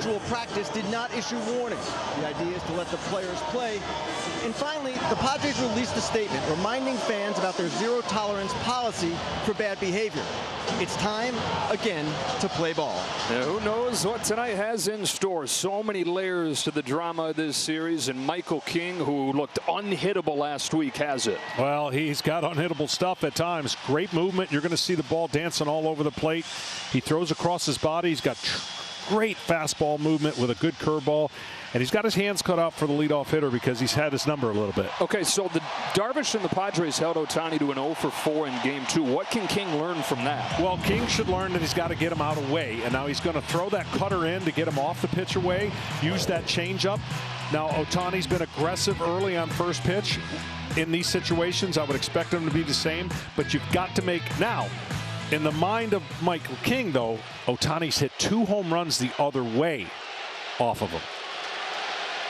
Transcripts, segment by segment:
usual practice, did not issue warnings. The idea is to let the players play. And finally, the Padres released a statement reminding fans about their zero-tolerance policy for bad behavior. It's time, again, to play ball. Now, who knows what tonight has in store? So many layers to the drama of this series, and Michael King, who looked unhittable last week, has it. Well, he's got unhittable stuff at times. Great movement. You're going to see the ball dancing all over the plate. He throws across his body. He's got great fastball movement with a good curveball. And he's got his hands cut out for the leadoff hitter because he's had his number a little bit. Okay, so the Darvish and the Padres held Ohtani to an 0 for 4 in Game 2. What can King learn from that? Well, King should learn that he's got to get him out away. And now he's going to throw that cutter in to get him off the pitch away, use that changeup. Now, Ohtani's been aggressive early on first pitch. In these situations, I would expect him to be the same. But you've got to make now. In the mind of Michael King, though, Ohtani's hit 2 home runs the other way off of him.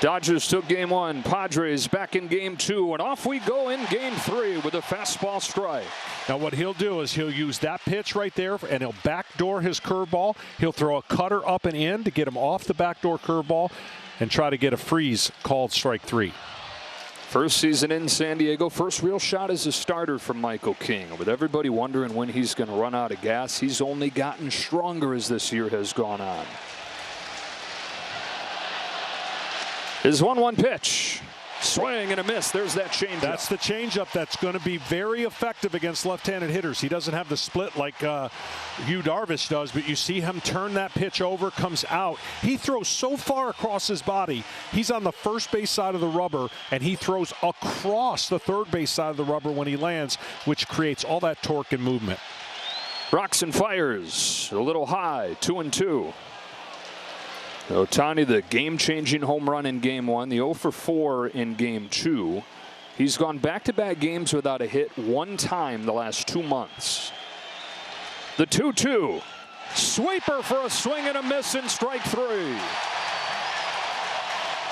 Dodgers took Game 1. Padres back in Game 2. And off we go in Game 3 with a fastball strike. Now what he'll do is he'll use that pitch right there, and he'll backdoor his curveball. He'll throw a cutter up and in to get him off the backdoor curveball and try to get a freeze called strike 3. First season in San Diego. First real shot as a starter from Michael King. With everybody wondering when he's going to run out of gas, he's only gotten stronger as this year has gone on. His 1-1 pitch. Swing and a miss. There's that changeup. That's the changeup that's going to be very effective against left-handed hitters. He doesn't have the split like Yu Darvish does, but you see him turn that pitch over, comes out. He throws so far across his body. He's on the first base side of the rubber, and he throws across the third base side of the rubber when he lands, which creates all that torque and movement. Rocks and fires. A little high. 2-2. Ohtani, the game-changing home run in Game 1, the 0 for 4 in Game 2. He's gone back-to-back games without a hit one time the last 2 months. The 2-2. Sweeper for a swing and a miss in strike 3.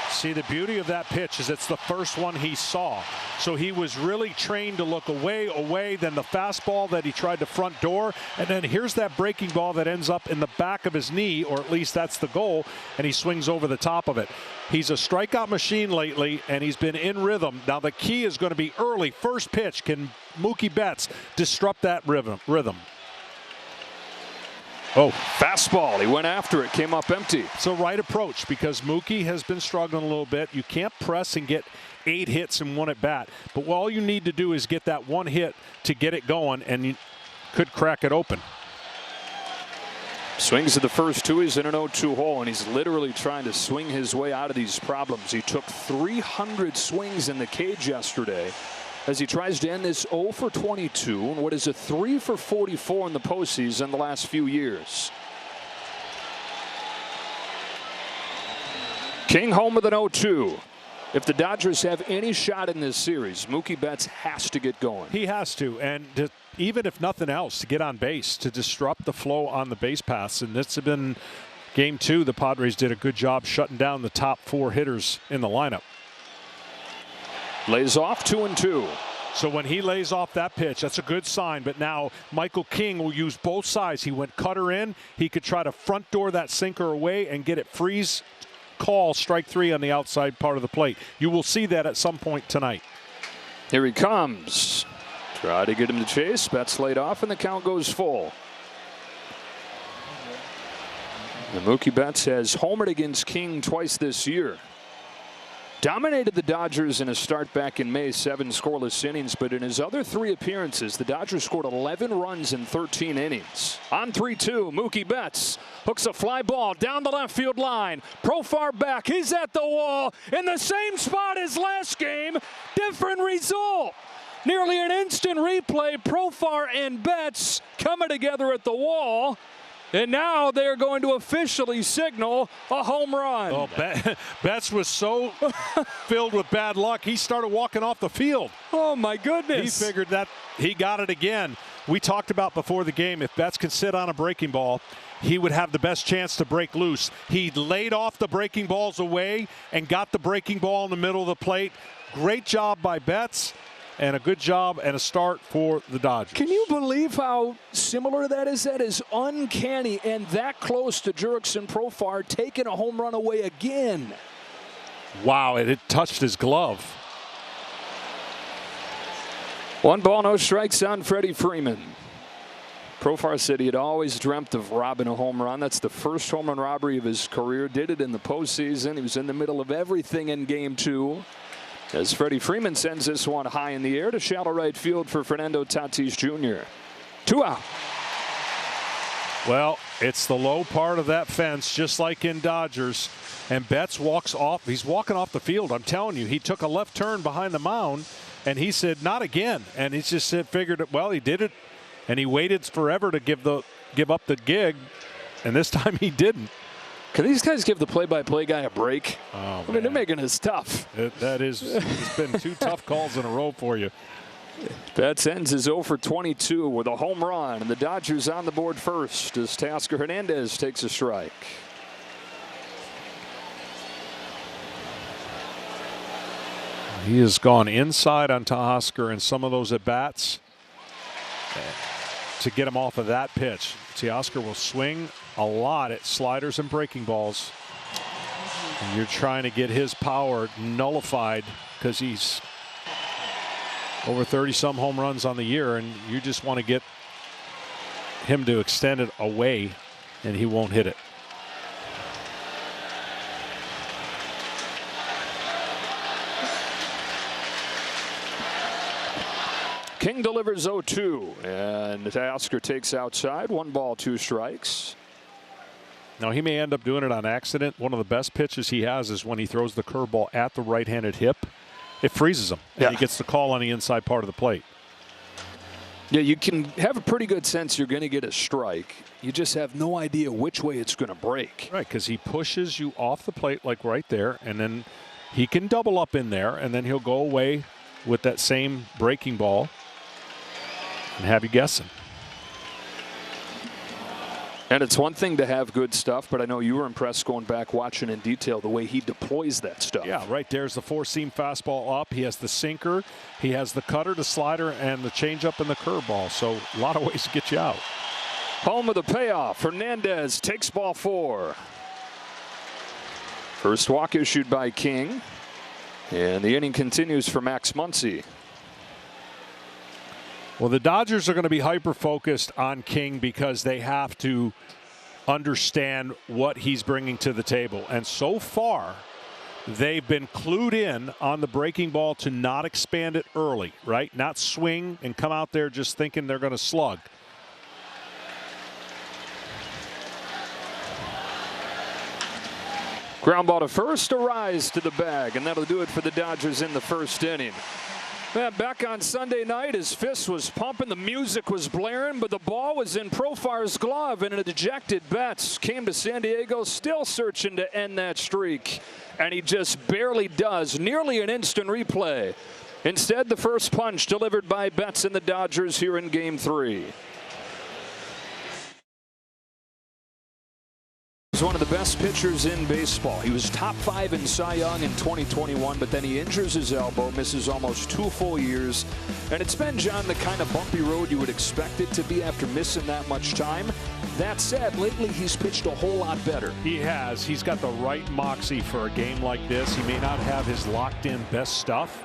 See, the beauty of that pitch is it's the first one he saw. So he was really trained to look away, then the fastball that he tried to front door, and then here's that breaking ball that ends up in the back of his knee, or at least that's the goal, and he swings over the top of it. He's a strikeout machine lately, and he's been in rhythm. Now the key is going to be early. First pitch, can Mookie Betts disrupt that rhythm? Oh, fastball. He went after it, came up empty. It's a right approach because Mookie has been struggling a little bit. You can't press and get 8 hits in one at bat. But all you need to do is get that one hit to get it going, and you could crack it open. Swings at the first 2. He's in an 0-2 hole, and he's literally trying to swing his way out of these problems. He took 300 swings in the cage yesterday as he tries to end this 0 for 22 and what is a 3 for 44 in the postseason the last few years. King home with an 0-2. If the Dodgers have any shot in this series, Mookie Betts has to get going. He has to, and even if nothing else, to get on base, to disrupt the flow on the base paths. And this has been Game 2. The Padres did a good job shutting down the top 4 hitters in the lineup. Lays off 2-2. So when he lays off that pitch, that's a good sign. But now Michael King will use both sides. He went cutter in. He could try to front door that sinker away and get it freeze call strike 3 on the outside part of the plate. You will see that at some point tonight. Here he comes. Try to get him to chase. Betts laid off and the count goes full. And Mookie Betts has homered against King twice this year. Dominated the Dodgers in a start back in May, 7 scoreless innings, but in his other 3 appearances, the Dodgers scored 11 runs in 13 innings. On 3-2, Mookie Betts hooks a fly ball down the left field line. Profar back, he's at the wall, in the same spot as last game, different result. Nearly an instant replay, Profar and Betts coming together at the wall. And now they're going to officially signal a home run. Oh, Betts was so filled with bad luck, he started walking off the field. Oh, my goodness. He figured that he got it again. We talked about before the game, if Betts can sit on a breaking ball, he would have the best chance to break loose. He laid off the breaking balls away and got the breaking ball in the middle of the plate. Great job by Betts. and a good job and a start for the Dodgers. Can you believe how similar that is? That is uncanny, and that close to Jurickson Profar taking a home run away again. Wow, it touched his glove. 1 ball, no strikes on Freddie Freeman. Profar said he had always dreamt of robbing a home run. That's the first home run robbery of his career. Did it in the postseason. He was in the middle of everything in Game 2. As Freddie Freeman sends this one high in the air to shallow right field for Fernando Tatis Jr. 2 out. Well, it's the low part of that fence, just like in Dodgers. And Betts walks off. He's walking off the field. I'm telling you, he took a left turn behind the mound, and he said, "Not again." And he just figured, well, he did it, and he waited forever to give up the gig, and this time he didn't. Can these guys give the play-by-play guy a break? Oh, I mean, they're making this tough. It's been 2 tough calls in a row for you. Betts ends his 0 for 22 with a home run, and the Dodgers on the board first as Teoscar Hernandez takes a strike. He has gone inside on Teoscar in some of those at-bats to get him off of that pitch. Teoscar will swing a lot at sliders and breaking balls. And you're trying to get his power nullified because he's over 30-some home runs on the year, and you just want to get him to extend it away, and he won't hit it. King delivers 0-2, and Teoscar takes outside. 1 ball, 2 strikes. Now, he may end up doing it on accident. One of the best pitches he has is when he throws the curveball at the right-handed hip. It freezes him, and he gets the call on the inside part of the plate. Yeah, you can have a pretty good sense you're going to get a strike. You just have no idea which way it's going to break. Right, because he pushes you off the plate like right there, and then he can double up in there, and then he'll go away with that same breaking ball and have you guessing. And it's one thing to have good stuff, but I know you were impressed going back watching in detail the way he deploys that stuff. Yeah, right there's the 4-seam fastball up. He has the sinker, he has the cutter, the slider, and the changeup and the curveball. So a lot of ways to get you out. Home of the payoff. Hernandez takes ball 4. First walk issued by King. And the inning continues for Max Muncy. Well, the Dodgers are going to be hyper-focused on King because they have to understand what he's bringing to the table. And so far, they've been clued in on the breaking ball to not expand it early, right? Not swing and come out there just thinking they're going to slug. Ground ball to first, a rise to the bag, and that'll do it for the Dodgers in the first inning. Man, back on Sunday night, his fist was pumping, the music was blaring, but the ball was in Profar's glove, and a dejected Betts came to San Diego still searching to end that streak, and he just barely does. Nearly an instant replay. Instead, the first punch delivered by Betts and the Dodgers here in Game 3. He's one of the best pitchers in baseball. He was top 5 in Cy Young in 2021, but then he injures his elbow, misses almost 2 full years. And it's been, John, the kind of bumpy road you would expect it to be after missing that much time. That said, lately he's pitched a whole lot better. He has. He's got the right moxie for a game like this. He may not have his locked-in best stuff,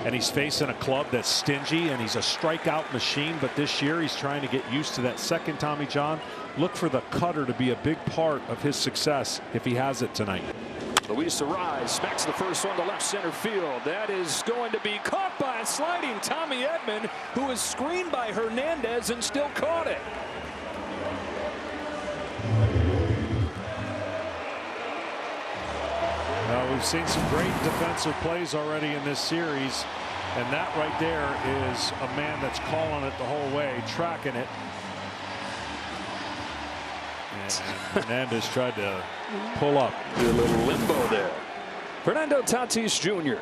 and he's facing a club that's stingy, and he's a strikeout machine, but this year he's trying to get used to that second Tommy John. Look for the cutter to be a big part of his success if he has it tonight. Luis Arraez smacks the first one to left center field. That is going to be caught by a sliding Tommy Edman, who was screened by Hernandez and still caught it. Well, we've seen some great defensive plays already in this series, and that right there is a man that's calling it the whole way, tracking it. And Hernandez tried to pull up. A little limbo there. Fernando Tatis Jr.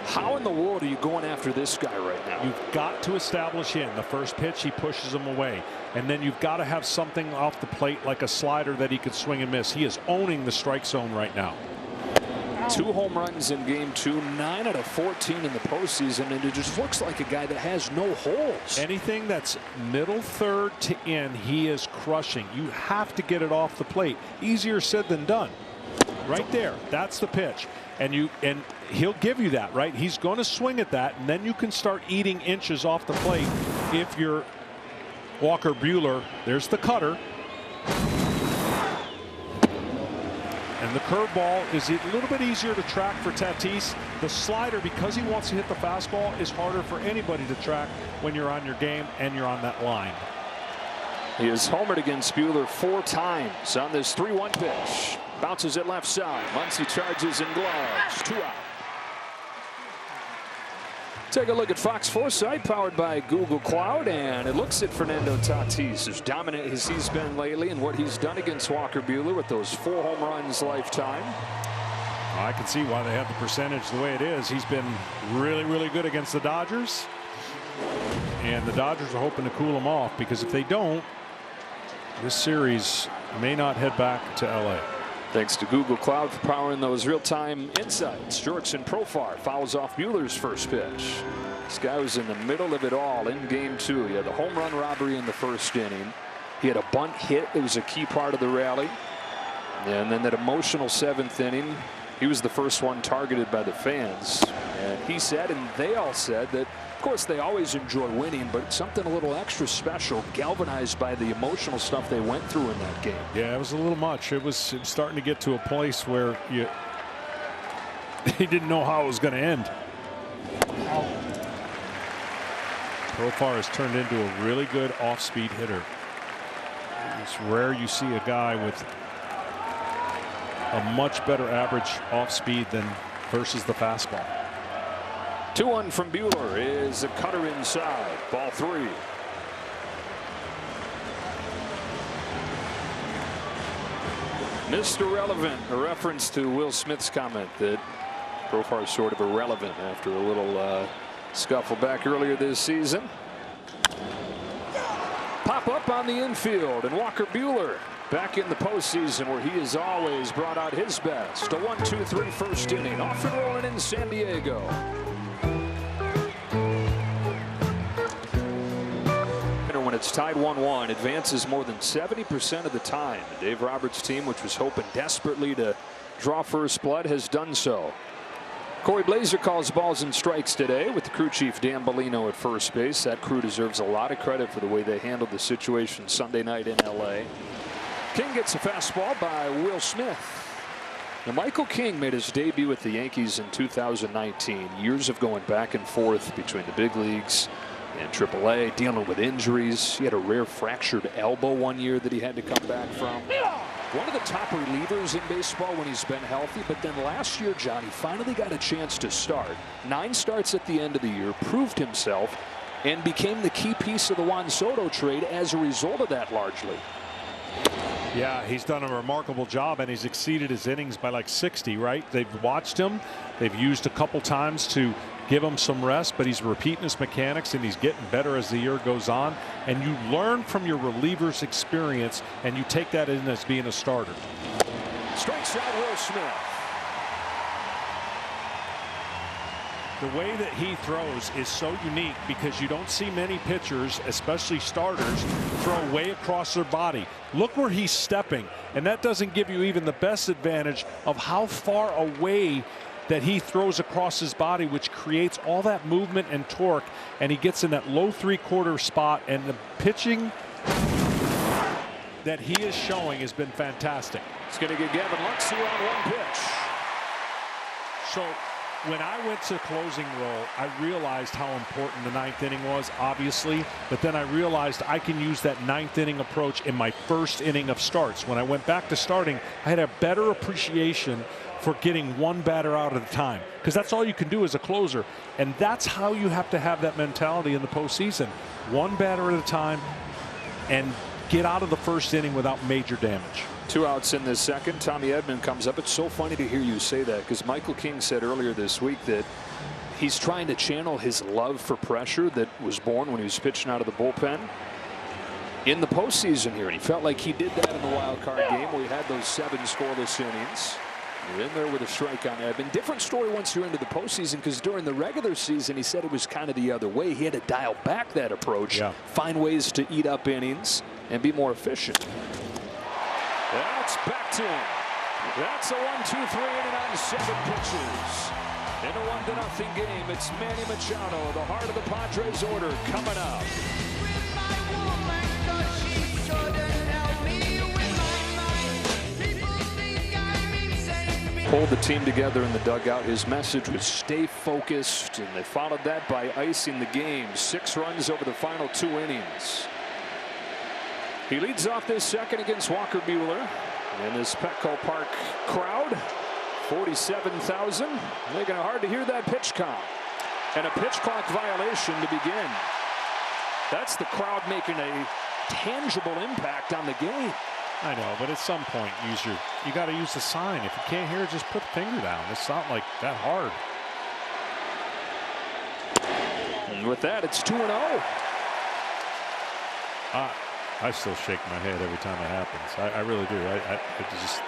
How in the world are you going after this guy right now? You've got to establish him. The first pitch, he pushes him away. And then you've got to have something off the plate like a slider that he could swing and miss. He is owning the strike zone right now. 2 home runs in game 2, 9 out of 14 in the postseason, and it just looks like a guy that has no holes. Anything that's middle third to in, he is crushing. You have to get it off the plate. Easier said than done. Right there, that's the pitch, and he'll give you that, right? He's going to swing at that, and then you can start eating inches off the plate if you're Walker Buehler. There's the cutter. And the curveball is a little bit easier to track for Tatis. The slider, because he wants to hit the fastball, is harder for anybody to track when you're on your game and you're on that line. He has homered against Buehler 4 times on this 3-1 pitch. Bounces it left side. Muncy charges and gloves. 2 out. Take a look at Fox Foresight, powered by Google Cloud, and it looks at Fernando Tatis, as dominant as he's been lately and what he's done against Walker Buehler with those 4 home runs lifetime. I can see why they have the percentage the way it is. He's been really, really good against the Dodgers, and the Dodgers are hoping to cool him off, because if they don't, this series may not head back to LA. Thanks to Google Cloud for powering those real-time insights. Jurickson Profar fouls off Buehler's first pitch. This guy was in the middle of it all in game 2. He had the home run robbery in the first inning. He had a bunt hit that was a key part of the rally. And then that emotional 7th inning, he was the first one targeted by the fans. And he said, and they all said, that of course they always enjoy winning, but something a little extra special, galvanized by the emotional stuff they went through in that game. Yeah, it was a little much. It was starting to get to a place where he didn't know how it was going to end. Profar has turned into a really good off-speed hitter. It's rare you see a guy with a much better average off-speed than versus the fastball. 2-1 from Buehler is a cutter inside. Ball 3. Mr. Relevant, a reference to Will Smith's comment that Profar is sort of irrelevant after a little scuffle back earlier this season. Pop up on the infield, and Walker Buehler back in the postseason, where he has always brought out his best. A 1-2-3 first inning, off and rolling in San Diego. When it's tied 1-1, advances more than 70% of the time. The Dave Roberts team, which was hoping desperately to draw first blood, has done so. Corey Blazer calls balls and strikes today with the crew chief Dan Bellino at first base. That crew deserves a lot of credit for the way they handled the situation Sunday night in LA. King gets a fastball by Will Smith. Now, Michael King made his debut with the Yankees in 2019. Years of going back and forth between the big leagues and AAA, dealing with injuries. He had a rare fractured elbow one year that he had to come back from. One of the top relievers in baseball when he's been healthy, but then last year, Johnny finally got a chance to start. 9 starts at the end of the year, proved himself, and became the key piece of the Juan Soto trade as a result of that largely. Yeah, he's done a remarkable job, and he's exceeded his innings by like 60, right? They've watched him. They've used a couple times to give him some rest, but he's repeating his mechanics, and he's getting better as the year goes on. And you learn from your reliever's experience, and you take that in as being a starter. Strikes out Will Smith. The way that he throws is so unique, because you don't see many pitchers, especially starters, throw way across their body. Look where he's stepping, and that doesn't give you even the best advantage of how far away that he throws across his body, which creates all that movement and torque, and he gets in that low 3/4 spot, and the pitching that he is showing has been fantastic. It's going to get Gavin Lux here on one pitch. So when I went to closing role, I realized how important the 9th inning was, obviously, but then I realized I can use that 9th inning approach in my first inning of starts. When I went back to starting, I had a better appreciation for getting one batter out at a time, because that's all you can do as a closer, and that's how you have to have that mentality in the postseason. One batter at a time, and get out of the first inning without major damage. 2 outs in the second. Tommy Edman comes up. It's so funny to hear you say that, because Michael King said earlier this week that he's trying to channel his love for pressure that was born when he was pitching out of the bullpen in the postseason here, and he felt like he did that in the wild card game where he had those 7 scoreless innings. You're in there with a strike on Edman. Different story once you're into the postseason, because during the regular season he said it was kind of the other way. He had to dial back that approach, find ways to eat up innings and be more efficient. That's back to him. That's a 1-2-3 inning on 7 pitches. In a 1-0 game, it's Manny Machado, the heart of the Padres order, coming up. Pulled the team together in the dugout. His message was stay focused, and they followed that by icing the game. 6 runs over the final 2 innings. He leads off this second against Walker Buehler in this Petco Park crowd. 47,000. Making it hard to hear that pitch count. And a pitch clock violation to begin. That's the crowd making a tangible impact on the game. I know, but at some point, you got to use the sign. If you can't hear it, just put the finger down. It's not like that hard. And with that, it's 2-0. I still shake my head every time it happens. I really do. I just.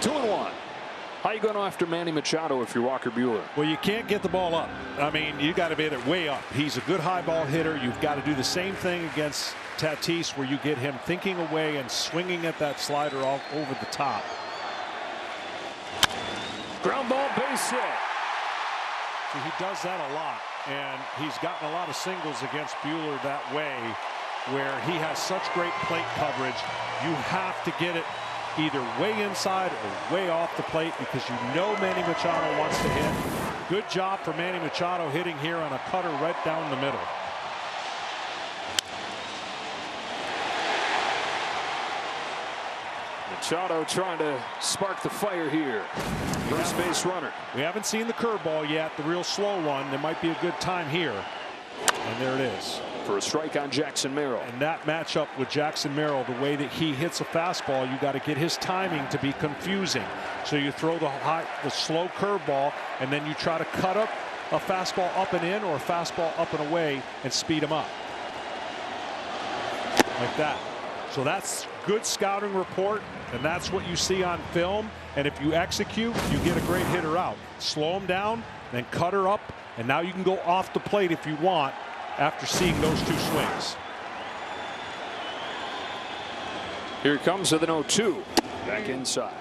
2-1. How you going after Manny Machado if you're Walker Buehler? Well, you can't get the ball up. I mean, you got to hit it way up. He's a good high ball hitter. You've got to do the same thing against Tatis, where you get him thinking away and swinging at that slider all over the top. Ground ball, base hit. So he does that a lot, and he's gotten a lot of singles against Buehler that way, where he has such great plate coverage. You have to get it either way inside or way off the plate, because you know Manny Machado wants to hit. Good job for Manny Machado hitting here on a cutter right down the middle. Machado trying to spark the fire here. First base runner. We haven't seen the curveball yet, the real slow one. There might be a good time here. And there it is. For a strike on Jackson Merrill. And that matchup with Jackson Merrill, the way that he hits a fastball, you got to get his timing to be confusing. So you throw the slow curveball, and then you try to cut up a fastball up and in or a fastball up and away and speed him up. Like that. So that's good scouting report, and that's what you see on film. And if you execute, you get a great hitter out. Slow him down, then cut her up, and now you can go off the plate if you want after seeing those 2 swings. Here it comes with an 0-2. Back inside.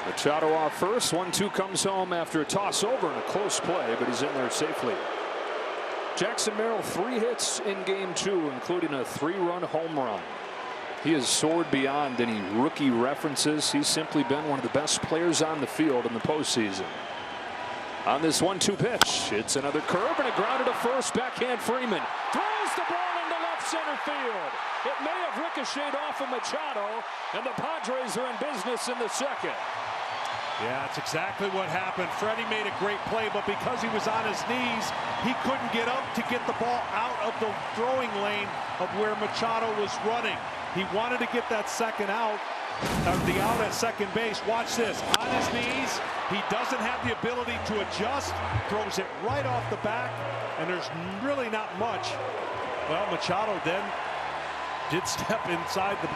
Machado off first. 1-2 comes home after a toss over and a close play, but he's in there safely. Jackson Merrill, 3 hits in game 2, including a 3-run home run. He has soared beyond any rookie references. He's simply been one of the best players on the field in the postseason. On this 1-2 pitch, it's another curve and a grounder to first. Backhand Freeman throws the ball into left center field. It may have ricocheted off of Machado, and the Padres are in business in the second. Yeah, that's exactly what happened. Freddie made a great play, but because he was on his knees, he couldn't get up to get the ball out of the throwing lane of where Machado was running. He wanted to get that second out, the out at second base. Watch this. On his knees, he doesn't have the ability to adjust, throws it right off the back, and there's really not much. Well, Machado then did step inside the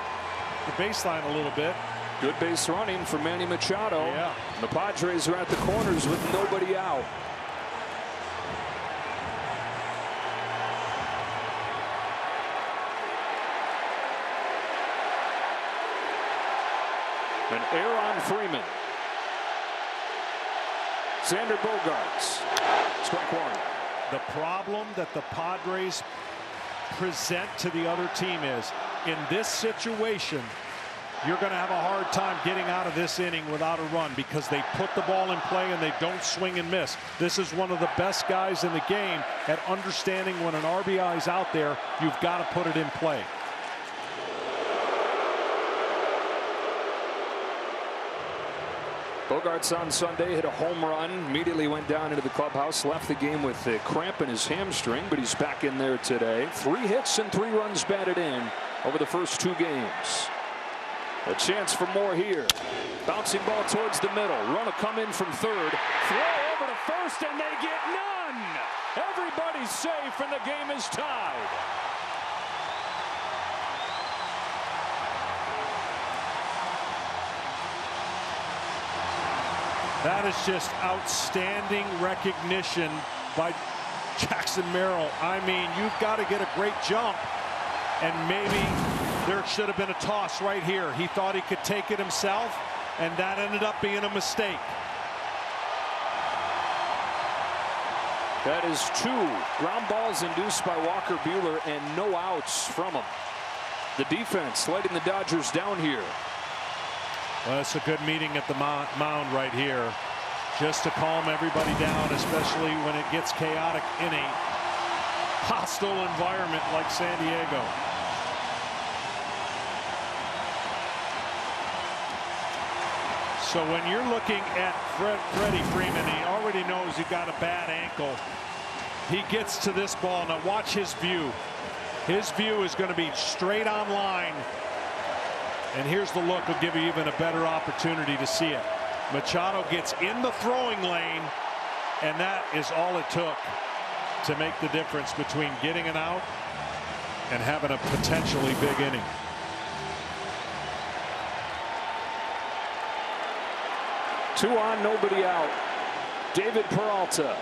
baseline a little bit. Good base running for Manny Machado. Yeah. The Padres are at the corners with nobody out. An error on Freeman. Xander Bogaerts. Strike 1. The problem that the Padres present to the other team is, in this situation, you're going to have a hard time getting out of this inning without a run, because they put the ball in play and they don't swing and miss. This is one of the best guys in the game at understanding when an RBI is out there, you've got to put it in play. Bogaerts on Sunday hit a home run, immediately went down into the clubhouse, left the game with a cramp in his hamstring, but he's back in there today. 3 hits and 3 runs batted in over the first 2 games. A chance for more here. Bouncing ball towards the middle. Runner come in from third. Throw over to first, and they get none. Everybody's safe, and the game is tied. That is just outstanding recognition by Jackson Merrill. I mean, you've got to get a great jump, and maybe there should have been a toss right here. He thought he could take it himself, and that ended up being a mistake. That is 2 ground balls induced by Walker Buehler and no outs from him. The defense letting the Dodgers down here. Well, it's a good meeting at the mound right here, just to calm everybody down, especially when it gets chaotic in a hostile environment like San Diego. So when you're looking at Freddie Freeman, he already knows he got a bad ankle. He gets to this ball. Now watch his view. His view is going to be straight on line. And here's the look. Will give you even a better opportunity to see it. Machado gets in the throwing lane, and that is all it took to make the difference between getting an out and having a potentially big inning. Two on, nobody out. David Peralta,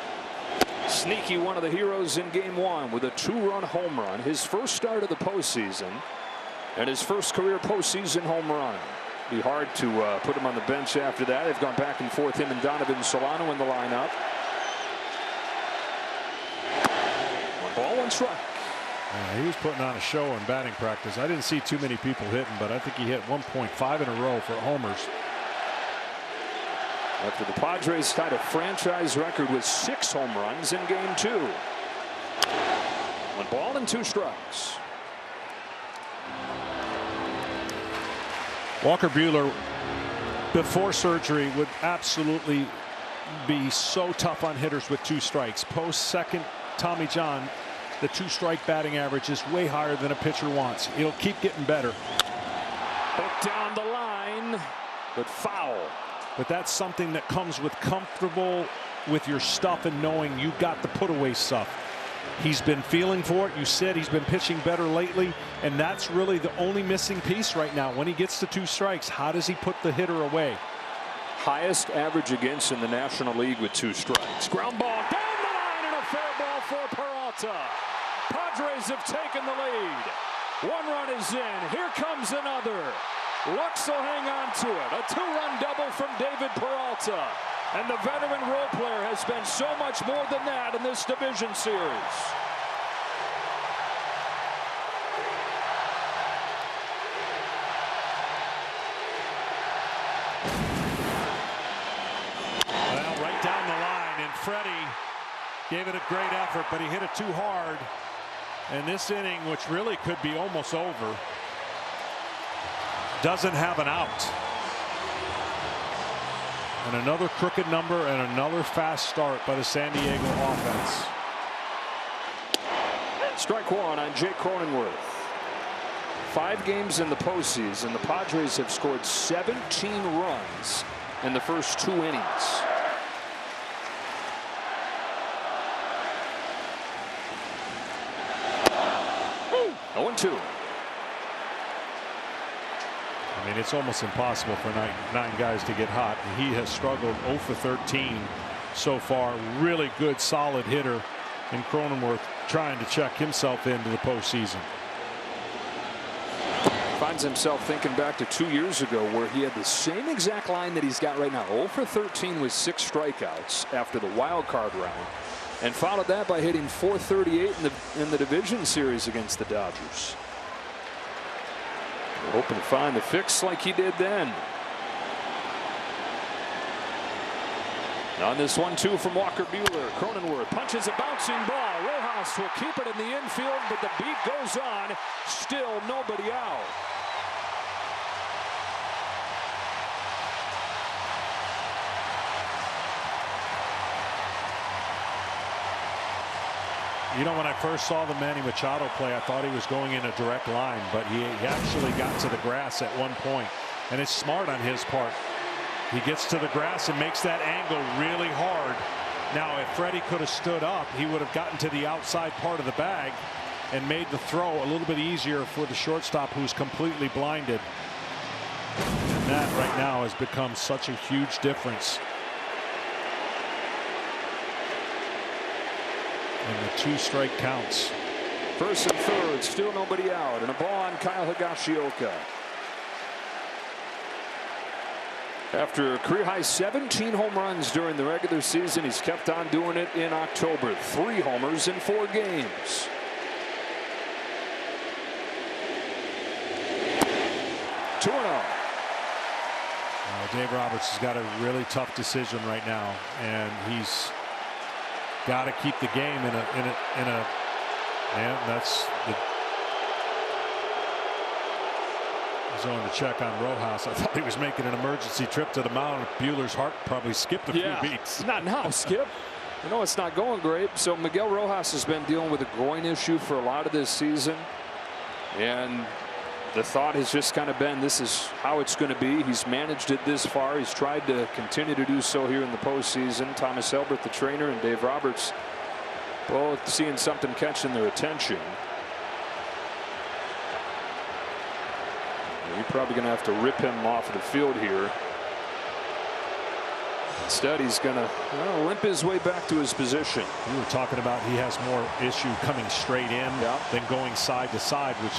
sneaky one of the heroes in game 1 with a 2-run home run. His first start of the postseason and his first career postseason home run. Be hard to put him on the bench after that. They've gone back and forth, him and Donovan Solano in the lineup. 1 ball, 1 strike. He was putting on a show in batting practice. I didn't see too many people hitting, but I think he hit 1.5 in a row for homers. After the Padres tied a franchise record with 6 home runs in game 2. 1 ball and 2 strikes. Walker Buehler, before surgery, would absolutely be so tough on hitters with 2 strikes. Post second Tommy John, the 2-strike batting average is way higher than a pitcher wants. It'll keep getting better. Hooked down the line, but foul. But that's something that comes with comfortable with your stuff and knowing you got the put away stuff. He's been feeling for it. You said he's been pitching better lately, and that's really the only missing piece right now. When he gets to 2 strikes, how does he put the hitter away? Highest average against in the National League with 2 strikes. Ground ball down the line and a fair ball for Peralta. Padres have taken the lead. 1 run is in. Here comes another. Lux will hang on to it. A 2-run double from David Peralta. And the veteran role player has been so much more than that in this division series. Well, right down the line, and Freddie gave it a great effort, but he hit it too hard. And this inning, which really could be almost over, doesn't have an out. And another crooked number and another fast start by the San Diego offense. Strike 1 on Jake Cronenworth. 5 games in the postseason. The Padres have scored 17 runs in the first 2 innings. Ooh, 0-2. I mean, it's almost impossible for nine guys to get hot. He has struggled 0 for 13 so far. Really good, solid hitter in Cronenworth, trying to check himself into the postseason. Finds himself thinking back to 2 years ago where he had the same exact line that he's got right now. 0 for 13 with 6 strikeouts after the wild card round, and followed that by hitting .438 in the division series against the Dodgers. We're hoping to find the fix like he did then. On this 1-2 from Walker Buehler, Cronenworth punches a bouncing ball. Rojas will keep it in the infield, but the beat goes on. Still nobody out. You know, when I first saw the Manny Machado play, I thought he was going in a direct line, but he actually got to the grass at one point. And it's smart on his part. He gets to the grass and makes that angle really hard. Now, if Freddie could have stood up, he would have gotten to the outside part of the bag and made the throw a little bit easier for the shortstop, who's completely blinded. And that right now has become such a huge difference. And the 2 strike counts. First and third, still nobody out, and a ball on Kyle Higashioka. After a career-high 17 home runs during the regular season, he's kept on doing it in October. 3 homers in 4 games. Dave Roberts has got a really tough decision right now, and he's got to keep the game in a. And that's the. He's on to check on Rojas. I thought he was making an emergency trip to the mound. Buehler's heart probably skipped a few beats. Not now, Skip. You know it's not going great. So Miguel Rojas has been dealing with a groin issue for a lot of this season, and the thought has just kind of been, this is how it's going to be. He's managed it this far. He's tried to continue to do so here in the postseason. Thomas Elbert, the trainer, and Dave Roberts both seeing something catching their attention. You're probably going to have to rip him off of the field here. Instead, he's going to limp his way back to his position. We were talking about he has more issue coming straight in than going side to side, which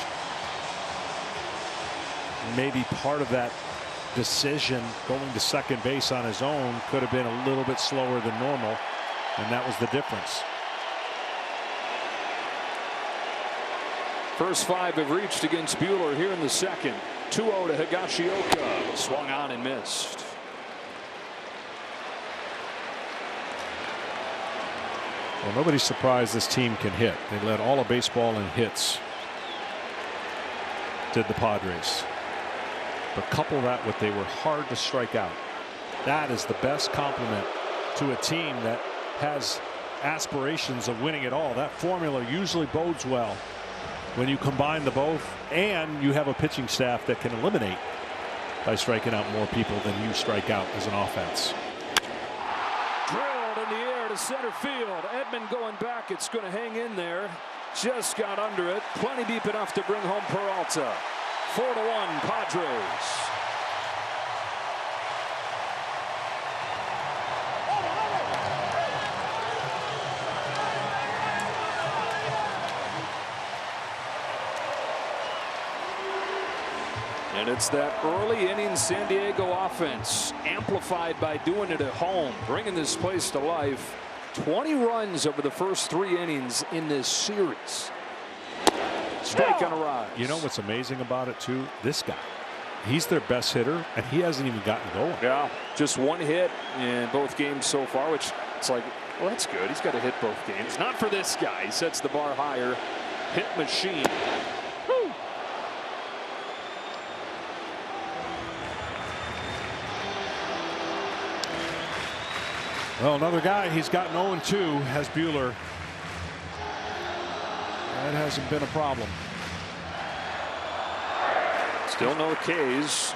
maybe part of that decision going to second base on his own could have been a little bit slower than normal, and that was the difference. First 5 have reached against Buehler here in the second. 2-0 to Higashioka. Swung on and missed. Well, nobody's surprised this team can hit. They led all of baseball in hits, did the Padres. But couple that with they were hard to strike out. That is the best compliment to a team that has aspirations of winning it all. That formula usually bodes well when you combine the both, and you have a pitching staff that can eliminate by striking out more people than you strike out as an offense. Drilled in the air to center field. Edman going back. It's going to hang in there. Just got under it. Plenty deep enough to bring home Peralta. 4-1 Padres. And it's that early inning San Diego offense amplified by doing it at home, bringing this place to life. 20 runs over the first 3 innings in this series. Strike on a rise. You know what's amazing about it too? This guy, he's their best hitter, and he hasn't even gotten going. Yeah, just 1 hit in both games so far, which it's like, well, that's good. He's got to hit both games. Not for this guy. He sets the bar higher. Hit machine. Woo. Well, another guy he's gotten 0-2 has Buehler. That hasn't been a problem. Still no Ks.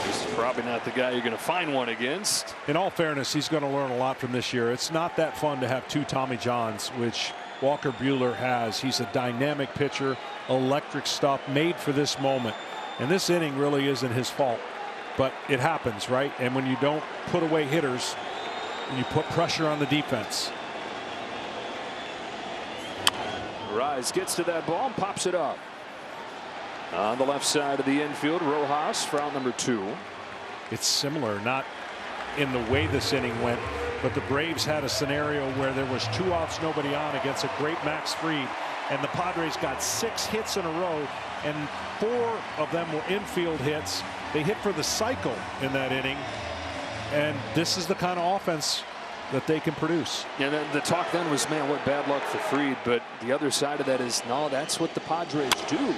This is probably not the guy you're going to find one against. In all fairness, he's going to learn a lot from this year. It's not that fun to have 2 Tommy Johns, which Walker Buehler has. He's a dynamic pitcher, electric stuff, made for this moment. And this inning really isn't his fault. But it happens, right? And when you don't put away hitters, you put pressure on the defense. Rise gets to that ball and pops it up. On the left side of the infield, Rojas for out number 2. It's similar, not in the way this inning went, but the Braves had a scenario where there was 2 outs, nobody on against a great Max Fried, and the Padres got 6 hits in a row, and 4 of them were infield hits. They hit for the cycle in that inning, and this is the kind of offense that they can produce. And then the talk then was, man, what bad luck for Fried. But the other side of that is, no, that's what the Padres do.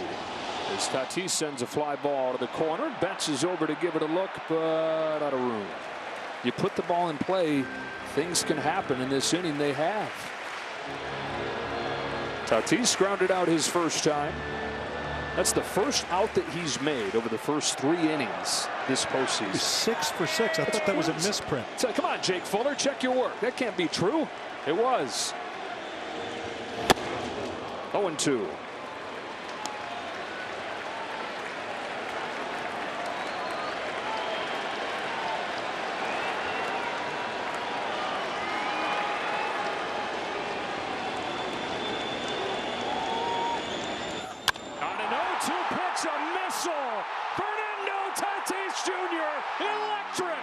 As Tatis sends a fly ball to the corner, Betts is over to give it a look, but out of room. You put the ball in play, things can happen. In this inning, they have. Tatis grounded out his first time. That's the first out that he's made over the first 3 innings this postseason. He's 6 for 6. I thought that was a misprint. So, come on, Jake Fuller, check your work. That can't be true. It was. 0-2. Pitch, a missile. Fernando Tatis Jr. Electric.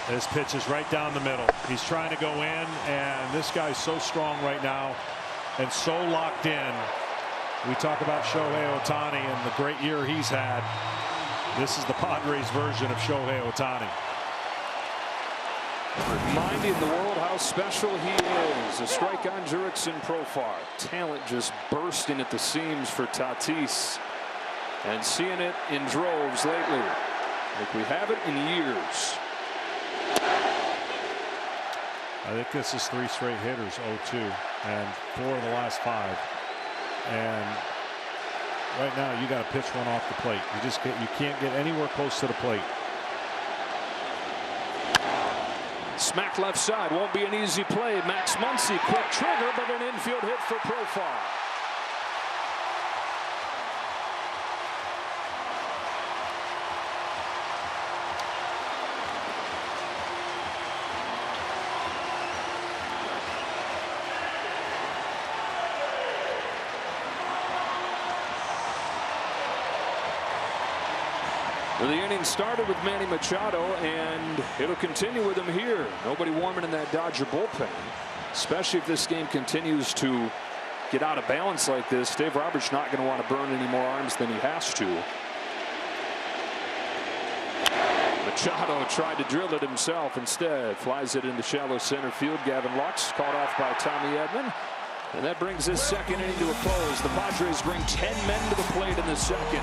This pitch is right down the middle. He's trying to go in, and this guy's so strong right now and so locked in. We talk about Shohei Ohtani and the great year he's had. This is the Padres version of Shohei Ohtani. Reminding the world how special he is. A strike on Jurickson Profar. Talent just bursting at the seams for Tatis. And seeing it in droves lately. Like we haven't in years. I think this is 3 straight hitters, 0-2, and 4 of the last 5. And right now, you got to pitch one off the plate. You can't get anywhere close to the plate. Smack left side, won't be an easy play. Max Muncy, quick trigger, but an infield hit for Profar. Well, the inning started with Manny Machado, and it'll continue with him here. Nobody warming in that Dodger bullpen, especially if this game continues to get out of balance like this. Dave Roberts not going to want to burn any more arms than he has to. Machado tried to drill it himself. Instead, flies it into shallow center field. Gavin Lux caught off by Tommy Edman. And that brings this second inning to a close. The Padres bring 10 men to the plate in the second.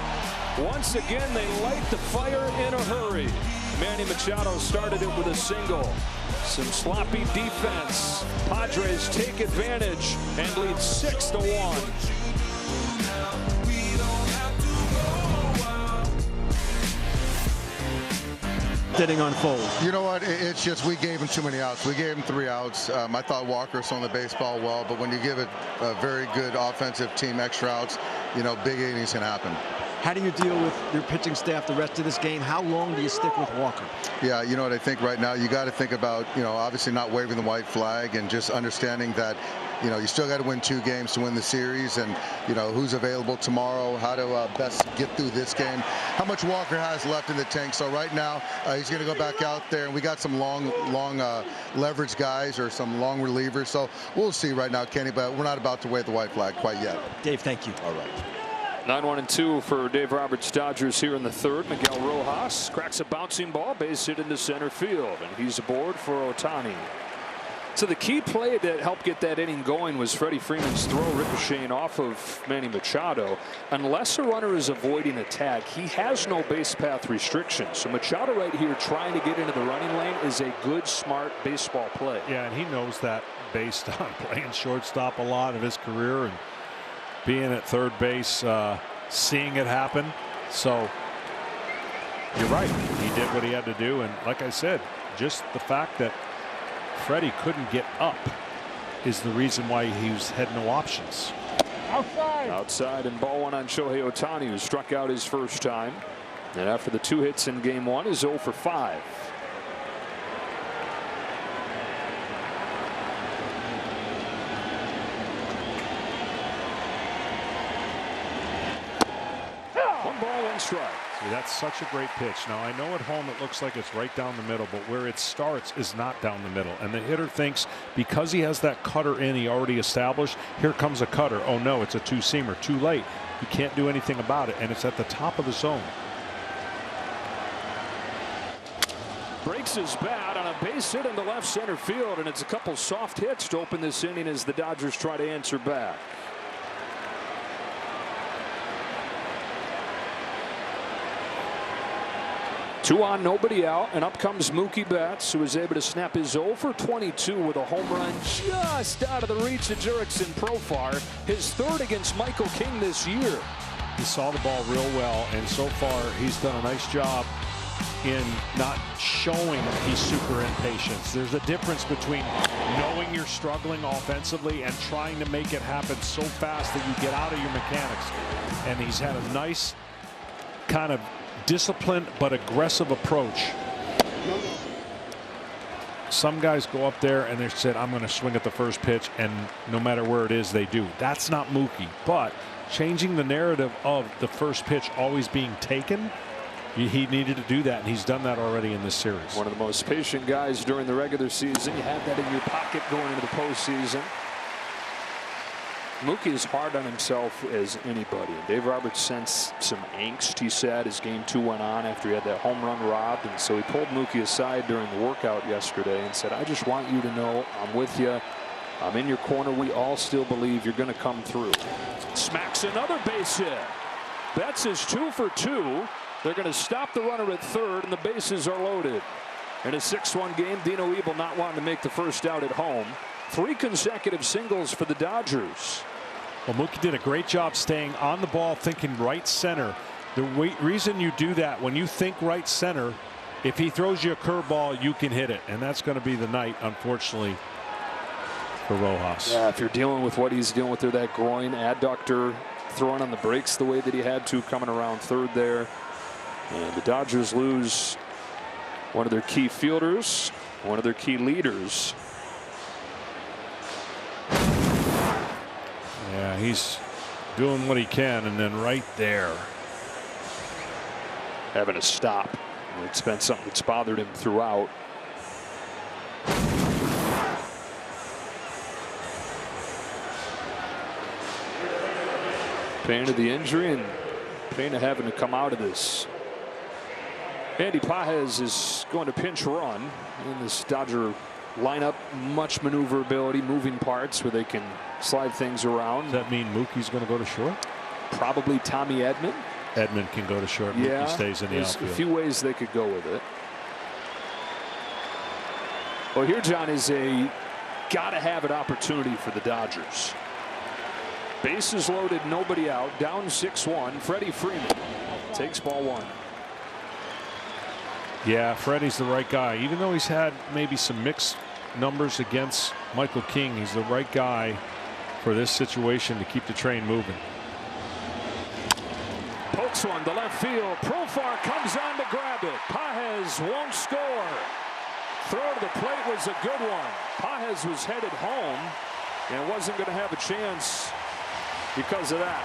Once again, they light the fire in a hurry. Manny Machado started it with a single. Some sloppy defense. Padres take advantage and lead 6-1. Inning unfold. You know what? It's just we gave him too many outs. We gave him 3 outs. I thought Walker swung the baseball well, but when you give it a very good offensive team extra outs, you know, big innings can happen. How do you deal with your pitching staff the rest of this game? How long do you stick with Walker? Yeah, you know what I think right now, you got to think about, you know, obviously not waving the white flag and just understanding that, you know, you still got to win 2 games to win the series, and, you know, who's available tomorrow, how to best get through this game, how much Walker has left in the tank. So right now, he's going to go back out there, and we got some long leverage guys or some long relievers. So we'll see right now, Kenny, but we're not about to wave the white flag quite yet. Dave, thank you. All right. 9-1-2 for Dave Roberts' Dodgers here in the third. Miguel Rojas cracks a bouncing ball, base hit into center field, and he's aboard for Ohtani. So the key play that helped get that inning going was Freddie Freeman's throw ricocheting off of Manny Machado. Unless a runner is avoiding a tag, he has no base path restriction. So Machado right here trying to get into the running lane is a good, smart baseball play. Yeah, and he knows that based on playing shortstop a lot of his career and being at third base, seeing it happen. So you're right. He did what he had to do. And like I said, just the fact that Freddie couldn't get up is the reason why he had no options. Outside and ball 1 on Shohei Ohtani, who struck out his first time. And after the 2 hits in game 1 is 0 for 5. One ball, 1 strike. See, that's such a great pitch. Now, I know at home it looks like it's right down the middle, but where it starts is not down the middle. And the hitter thinks because he has that cutter in, he already established, here comes a cutter. Oh, no, it's a two-seamer. Too late. He can't do anything about it, and it's at the top of the zone. Breaks his bat on a base hit into left center field, and it's a couple soft hits to open this inning as the Dodgers try to answer back. Two on, nobody out, and up comes Mookie Betts, who was able to snap his 0 for 22 with a home run just out of the reach of Jurickson Profar, his third against Michael King this year. He saw the ball real well, and so far he's done a nice job in not showing he's super impatient. There's a difference between knowing you're struggling offensively and trying to make it happen so fast that you get out of your mechanics. And he's had a nice kind of disciplined but aggressive approach. Some guys go up there and they said, I'm going to swing at the first pitch, and no matter where it is, they do. That's not Mookie. But changing the narrative of the first pitch always being taken, he needed to do that, and he's done that already in this series. One of the most patient guys during the regular season. You have that in your pocket going into the postseason. Mookie is hard on himself as anybody. And Dave Roberts sensed some angst, he said, as game 2 went on after he had that home run robbed. And so he pulled Mookie aside during the workout yesterday and said, I just want you to know I'm with you. I'm in your corner. We all still believe you're going to come through. Smacks another base hit. Betts is 2 for 2. They're going to stop the runner at third, and the bases are loaded. In a 6-1 game, Dino Ebel not wanting to make the first out at home. 3 consecutive singles for the Dodgers. Well, Mookie did a great job staying on the ball, thinking right center. The reason you do that, when you think right center, if he throws you a curveball, you can hit it. And that's going to be the night, unfortunately, for Rojas. Yeah, if you're dealing with what he's dealing with there, that groin adductor, throwing on the brakes the way that he had to, coming around third there. And the Dodgers lose one of their key fielders, one of their key leaders. Yeah, he's doing what he can, and then right there, having a stop. It's been something that's bothered him throughout. Pain of the injury and pain of having to come out of this. Andy Pages is going to pinch run in this Dodger lineup. Much maneuverability, moving parts where they can slide things around. Does that mean Mookie's going to go to short? Probably Tommy Edman. Edman can go to short. Yeah, Mookie stays in the there's outfield. A few ways they could go with it. Well, here, John, is a gotta-have-it opportunity for the Dodgers. Bases loaded, nobody out, down 6-1. Freddie Freeman takes ball 1. Yeah, Freddie's the right guy. Even though he's had maybe some mixed numbers against Michael King, he's the right guy for this situation to keep the train moving. Pokes one to left field. Profar comes on to grab it. Pages won't score. Throw to the plate was a good one. Pages was headed home and wasn't going to have a chance because of that.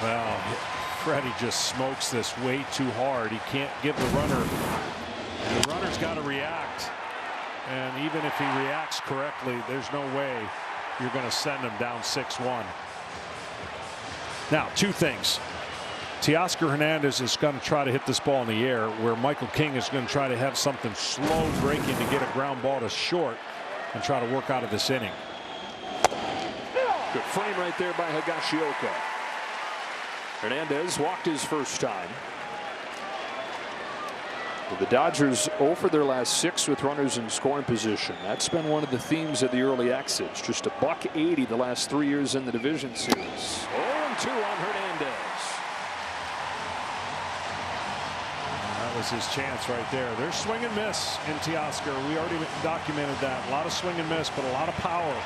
Well, Freddie just smokes this way too hard. He can't give the runner. The runner's got to react. And even if he reacts correctly, there's no way you're going to send him down 6-1. Now, 2 things. Teoscar Hernandez is going to try to hit this ball in the air, where Michael King is going to try to have something slow breaking to get a ground ball to short and try to work out of this inning. Good frame right there by Higashioka. Hernandez walked his first time. The Dodgers 0 for their last 6 with runners in scoring position. That's been one of the themes of the early exits. Just $180 the last 3 years in the division series. 0-2 on Hernandez. That was his chance right there. There's swing and miss in Teoscar. We already documented that. A lot of swing and miss, but a lot of power.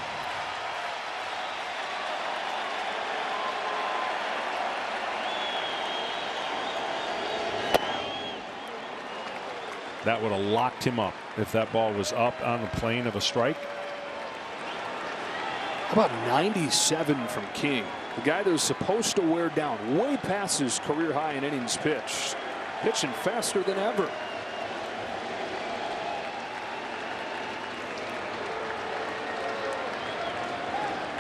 That would have locked him up if that ball was up on the plane of a strike. How about 97 from King? The guy that was supposed to wear down, way past his career high in innings pitched, pitching faster than ever.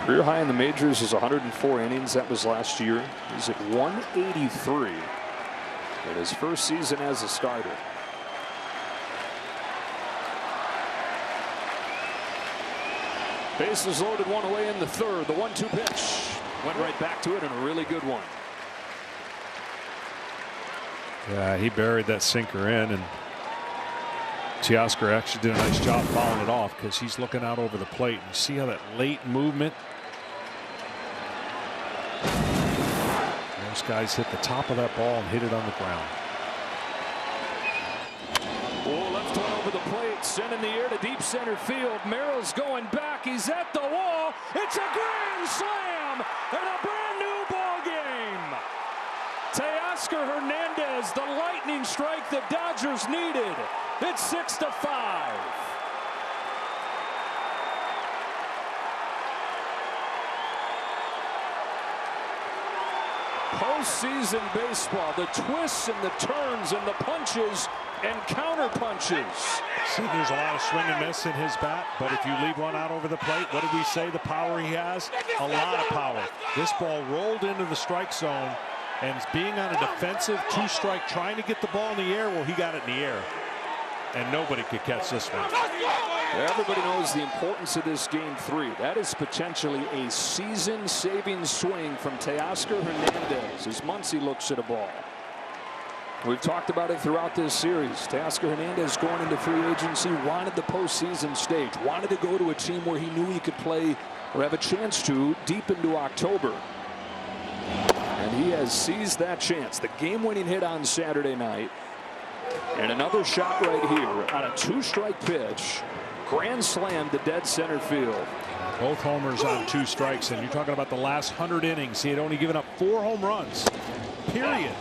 Career high in the majors is 104 innings. That was last year. He's at 183 in his first season as a starter. Bases loaded, one away in the third. The 1-2 pitch went right back to it, and a really good one. Yeah, he buried that sinker in, and Teoscar actually did a nice job fouling it off because he's looking out over the plate. And see how that late movement. Those guys hit the top of that ball and hit it on the ground. Oh, left one over the plate, sent in the air to deep center field. Merrill's going back. He's at the wall. It's a grand slam and a brand new ball game. Teoscar Hernandez, the lightning strike the Dodgers needed. It's 6-5. Postseason baseball, the twists and the turns and the punches and counter punches. See, there's a lot of swing and miss in his bat, but if you leave one out over the plate, what did we say the power he has? A lot of power. This ball rolled into the strike zone, and being on a defensive two-strike, trying to get the ball in the air, well, he got it in the air, and nobody could catch this one. Everybody knows the importance of this game 3. That is potentially a season-saving swing from Teoscar Hernandez as Muncy looks at a ball. We've talked about it throughout this series. Teoscar Hernandez going into free agency wanted the postseason stage, wanted to go to a team where he knew he could play or have a chance to deep into October. And he has seized that chance. The game-winning hit on Saturday night. And another shot right here on a two-strike pitch. Grand slam to dead center field. Both homers on 2 strikes, and you're talking about the last 100 innings. He had only given up 4 home runs, period.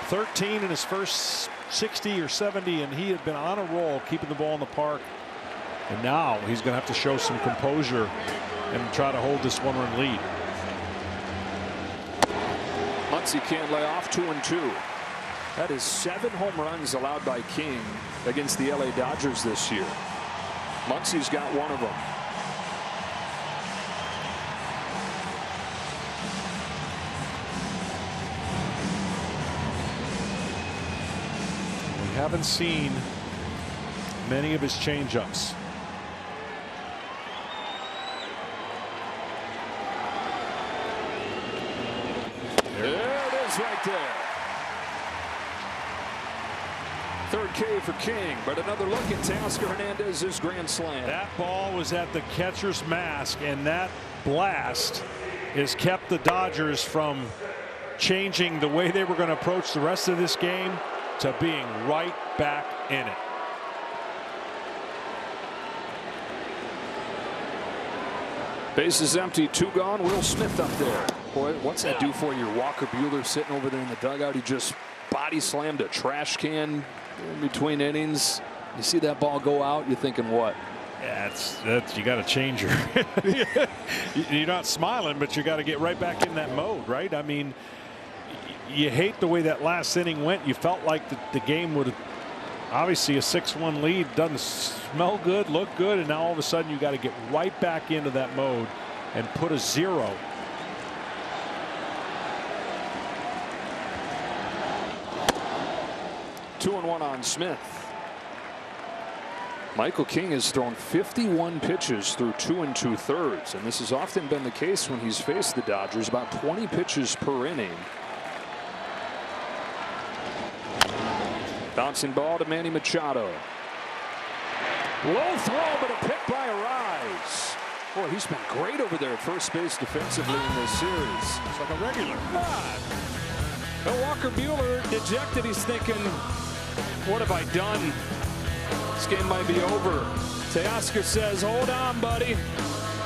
13 in his first 60 or 70, and he had been on a roll keeping the ball in the park. And now he's going to have to show some composure and try to hold this 1-run lead. Muncy can't lay off. 2-2. That is 7 home runs allowed by King against the LA Dodgers this year. Muncy's got one of them. We haven't seen many of his changeups. There it is right there. Third K for King, but another look at Teoscar Hernandez's grand slam. That ball was at the catcher's mask, and that blast has kept the Dodgers from changing the way they were going to approach the rest of this game to being right back in it. Bases empty, 2 gone. Will Smith up there. Boy, what's that do for you? Walker Buehler sitting over there in the dugout. He just body slammed a trash can in between innings. You see that ball go out, you're thinking what? Yeah, that's you got to change your. You're not smiling, but you got to get right back in that mode, right? I mean, you hate the way that last inning went. You felt like the game would have, obviously a 6-1 lead doesn't smell good, look good, and now all of a sudden you got to get right back into that mode and put a 0. Two and 1 on Smith. Michael King has thrown 51 pitches through 2 2/3, and this has often been the case when he's faced the Dodgers, about 20 pitches per inning. Bouncing ball to Manny Machado. Low throw, but a pick by Arise. Boy, he's been great over there at first base defensively in this series. It's like a regular. But Walker Buehler dejected. He's thinking, what have I done? This game might be over. Teoscar says, hold on, buddy.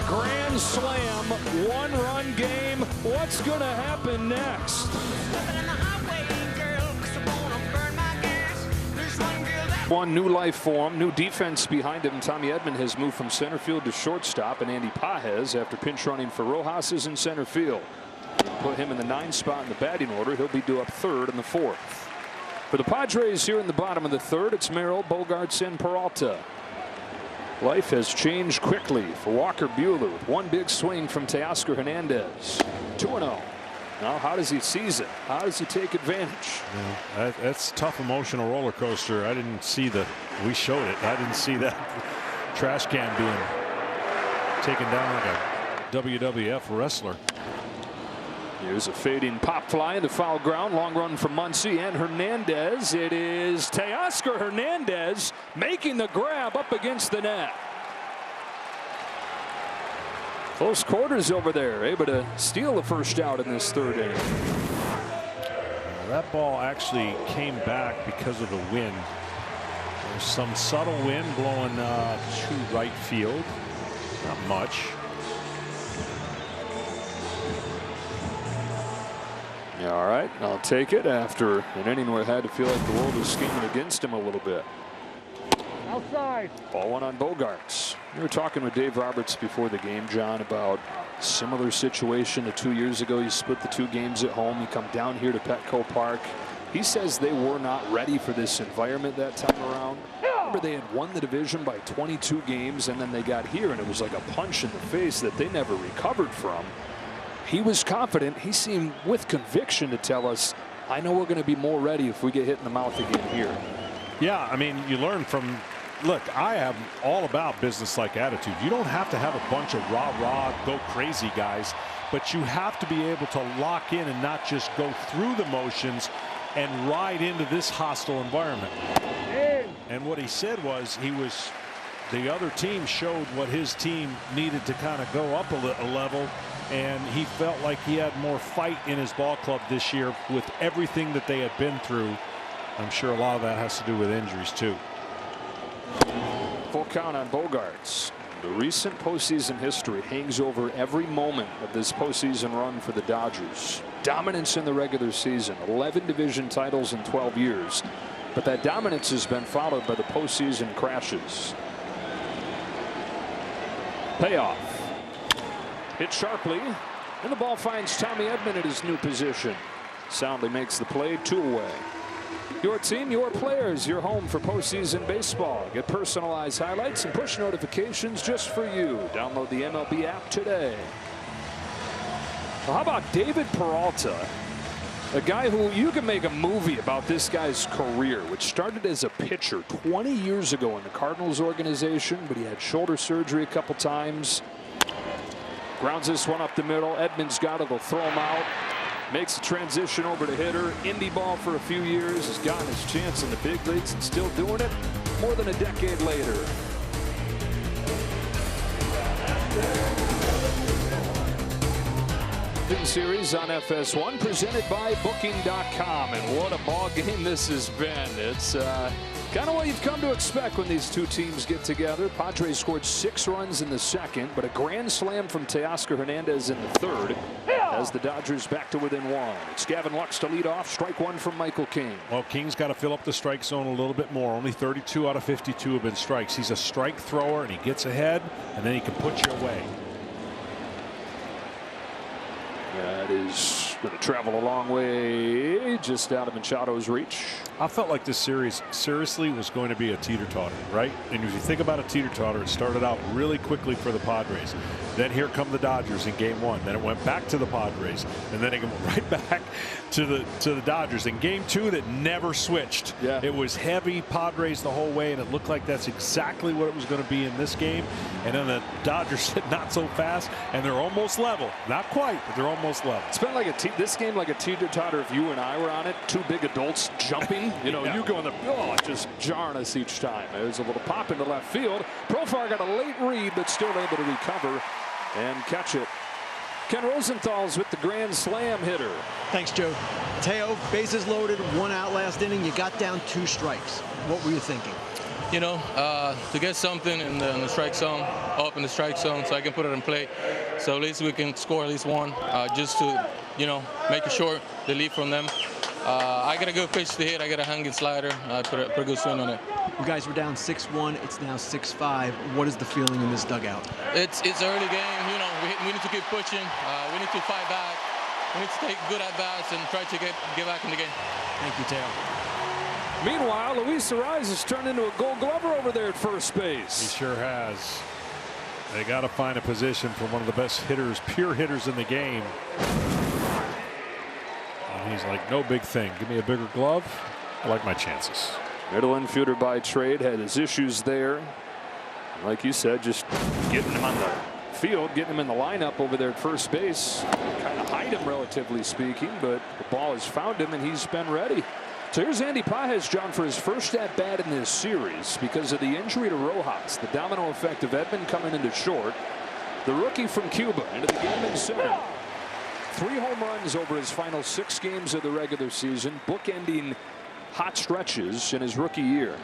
Grand slam, 1-run game. What's going to happen next? one, new life for him, new defense behind him. Tommy Edman has moved from center field to shortstop, and Andy Pajes, after pinch running for Rojas, is in center field. Put him in the 9th spot in the batting order. He'll be due up 3rd in the 4th. For the Padres here in the bottom of the 3rd, it's Merrill, Bogarts, and Peralta. Life has changed quickly for Walker Buehler with one big swing from Teoscar Hernandez. 2-0. Now, how does he seize it? How does he take advantage? Yeah, that's a tough emotional roller coaster. I didn't see we showed it. I didn't see that trash can being taken down like a WWF wrestler. Here's a fading pop fly into foul ground. Long run from Muncy and Hernandez. It is Teoscar Hernandez making the grab up against the net. Close quarters over there, able to steal the first out in this 3rd inning. That ball actually came back because of the wind. There's some subtle wind blowing to right field. Not much. Yeah, all right, I'll take it after an inning where it had to feel like the world was scheming against him a little bit. Outside. Ball one on Bogarts. We were talking with Dave Roberts before the game, John, about similar situation to 2 years ago. You split the 2 games at home. You come down here to Petco Park. He says they were not ready for this environment that time around. Remember, they had won the division by 22 games, and then they got here, and it was like a punch in the face that they never recovered from. He was confident. He seemed with conviction to tell us, I know we're going to be more ready if we get hit in the mouth again here. Yeah, I mean, you learn from, look, I am all about business-like attitude. You don't have to have a bunch of rah-rah, go crazy guys, but you have to be able to lock in and not just go through the motions and ride into this hostile environment. And what he said was the other team showed what his team needed to kind of go up a level, and he felt like he had more fight in his ball club this year with everything that they had been through. I'm sure a lot of that has to do with injuries too. Full count on Bogarts. The recent postseason history hangs over every moment of this postseason run for the Dodgers. Dominance in the regular season, 11 division titles in 12 years, but that dominance has been followed by the postseason crashes. Payoff. Hit sharply, and the ball finds Tommy Edman at his new position. Soundly makes the play, 2 away. Your team, your players, your home for postseason baseball. Get personalized highlights and push notifications just for you. Download the MLB app today. Well, how about David Peralta? A guy who you can make a movie about this guy's career, which started as a pitcher 20 years ago in the Cardinals organization, but he had shoulder surgery a couple times. Grounds this one up the middle. Edman's got it. They'll throw him out. Makes the transition over to hitter. Indie ball for a few years. Has gotten his chance in the big leagues and still doing it more than a decade later. Series on FS1 presented by Booking.com, and what a ball game this has been. It's kind of what you've come to expect when these two teams get together. Padres scored 6 runs in the 2nd, but a grand slam from Teoscar Hernandez in the 3rd as the Dodgers back to within 1. It's Gavin Lux to lead off. Strike 1 from Michael King. Well, King's got to fill up the strike zone a little bit more. Only 32 out of 52 have been strikes. He's a strike thrower, and he gets ahead, and then he can put you away. That is going to travel a long way, just out of Machado's reach. I felt like this series seriously was going to be a teeter-totter, right? And if you think about a teeter-totter, it started out really quickly for the Padres. Then here come the Dodgers in game 1. Then it went back to the Padres, and then it went right back to the Dodgers in game 2. That never switched. Yeah. It was heavy Padres the whole way, and it looked like that's exactly what it was going to be in this game. And then the Dodgers hit not so fast, and they're almost level. Not quite, but they're almost level. It's been like this game like a teeter-totter if you and I were on it. 2 big adults jumping. You know, you go in the just jarring us each time. There's a little pop into left field. Profar got a late read, but still able to recover and catch it. Ken Rosenthal's with the grand slam hitter. Thanks, Joe. Teo, bases loaded, 1 out last inning. You got down 2 strikes. What were you thinking? You know, to get something in the strike zone, up in the strike zone, so I can put it in play. So at least we can score at least 1, just to, you know, make it short, the lead from them. I got a good pitch to hit. I got a hanging slider. I put a good swing on it. You guys were down 6-1. It's now 6-5. What is the feeling in this dugout? It's early game. You know, we need to keep pushing. We need to fight back. We need to take good at bats and try to get back in the game. Thank you, Teo. Meanwhile, Luis Arraez has turned into a Gold Glover over there at first base. He sure has. They got to find a position for one of the best hitters, pure hitters in the game. And he's like, no big thing. Give me a bigger glove. I like my chances. Middle infielder by trade, had his issues there. Like you said, just getting him on the field, getting him in the lineup over there at first base. Kind of hide him, relatively speaking, but the ball has found him and he's been ready. So here's Andy Pages, John, for his first at bat in this series because of the injury to Rojas. The domino effect of Edman coming into short. The rookie from Cuba into the game in center. 3 home runs over his final 6 games of the regular season, bookending hot stretches in his rookie year.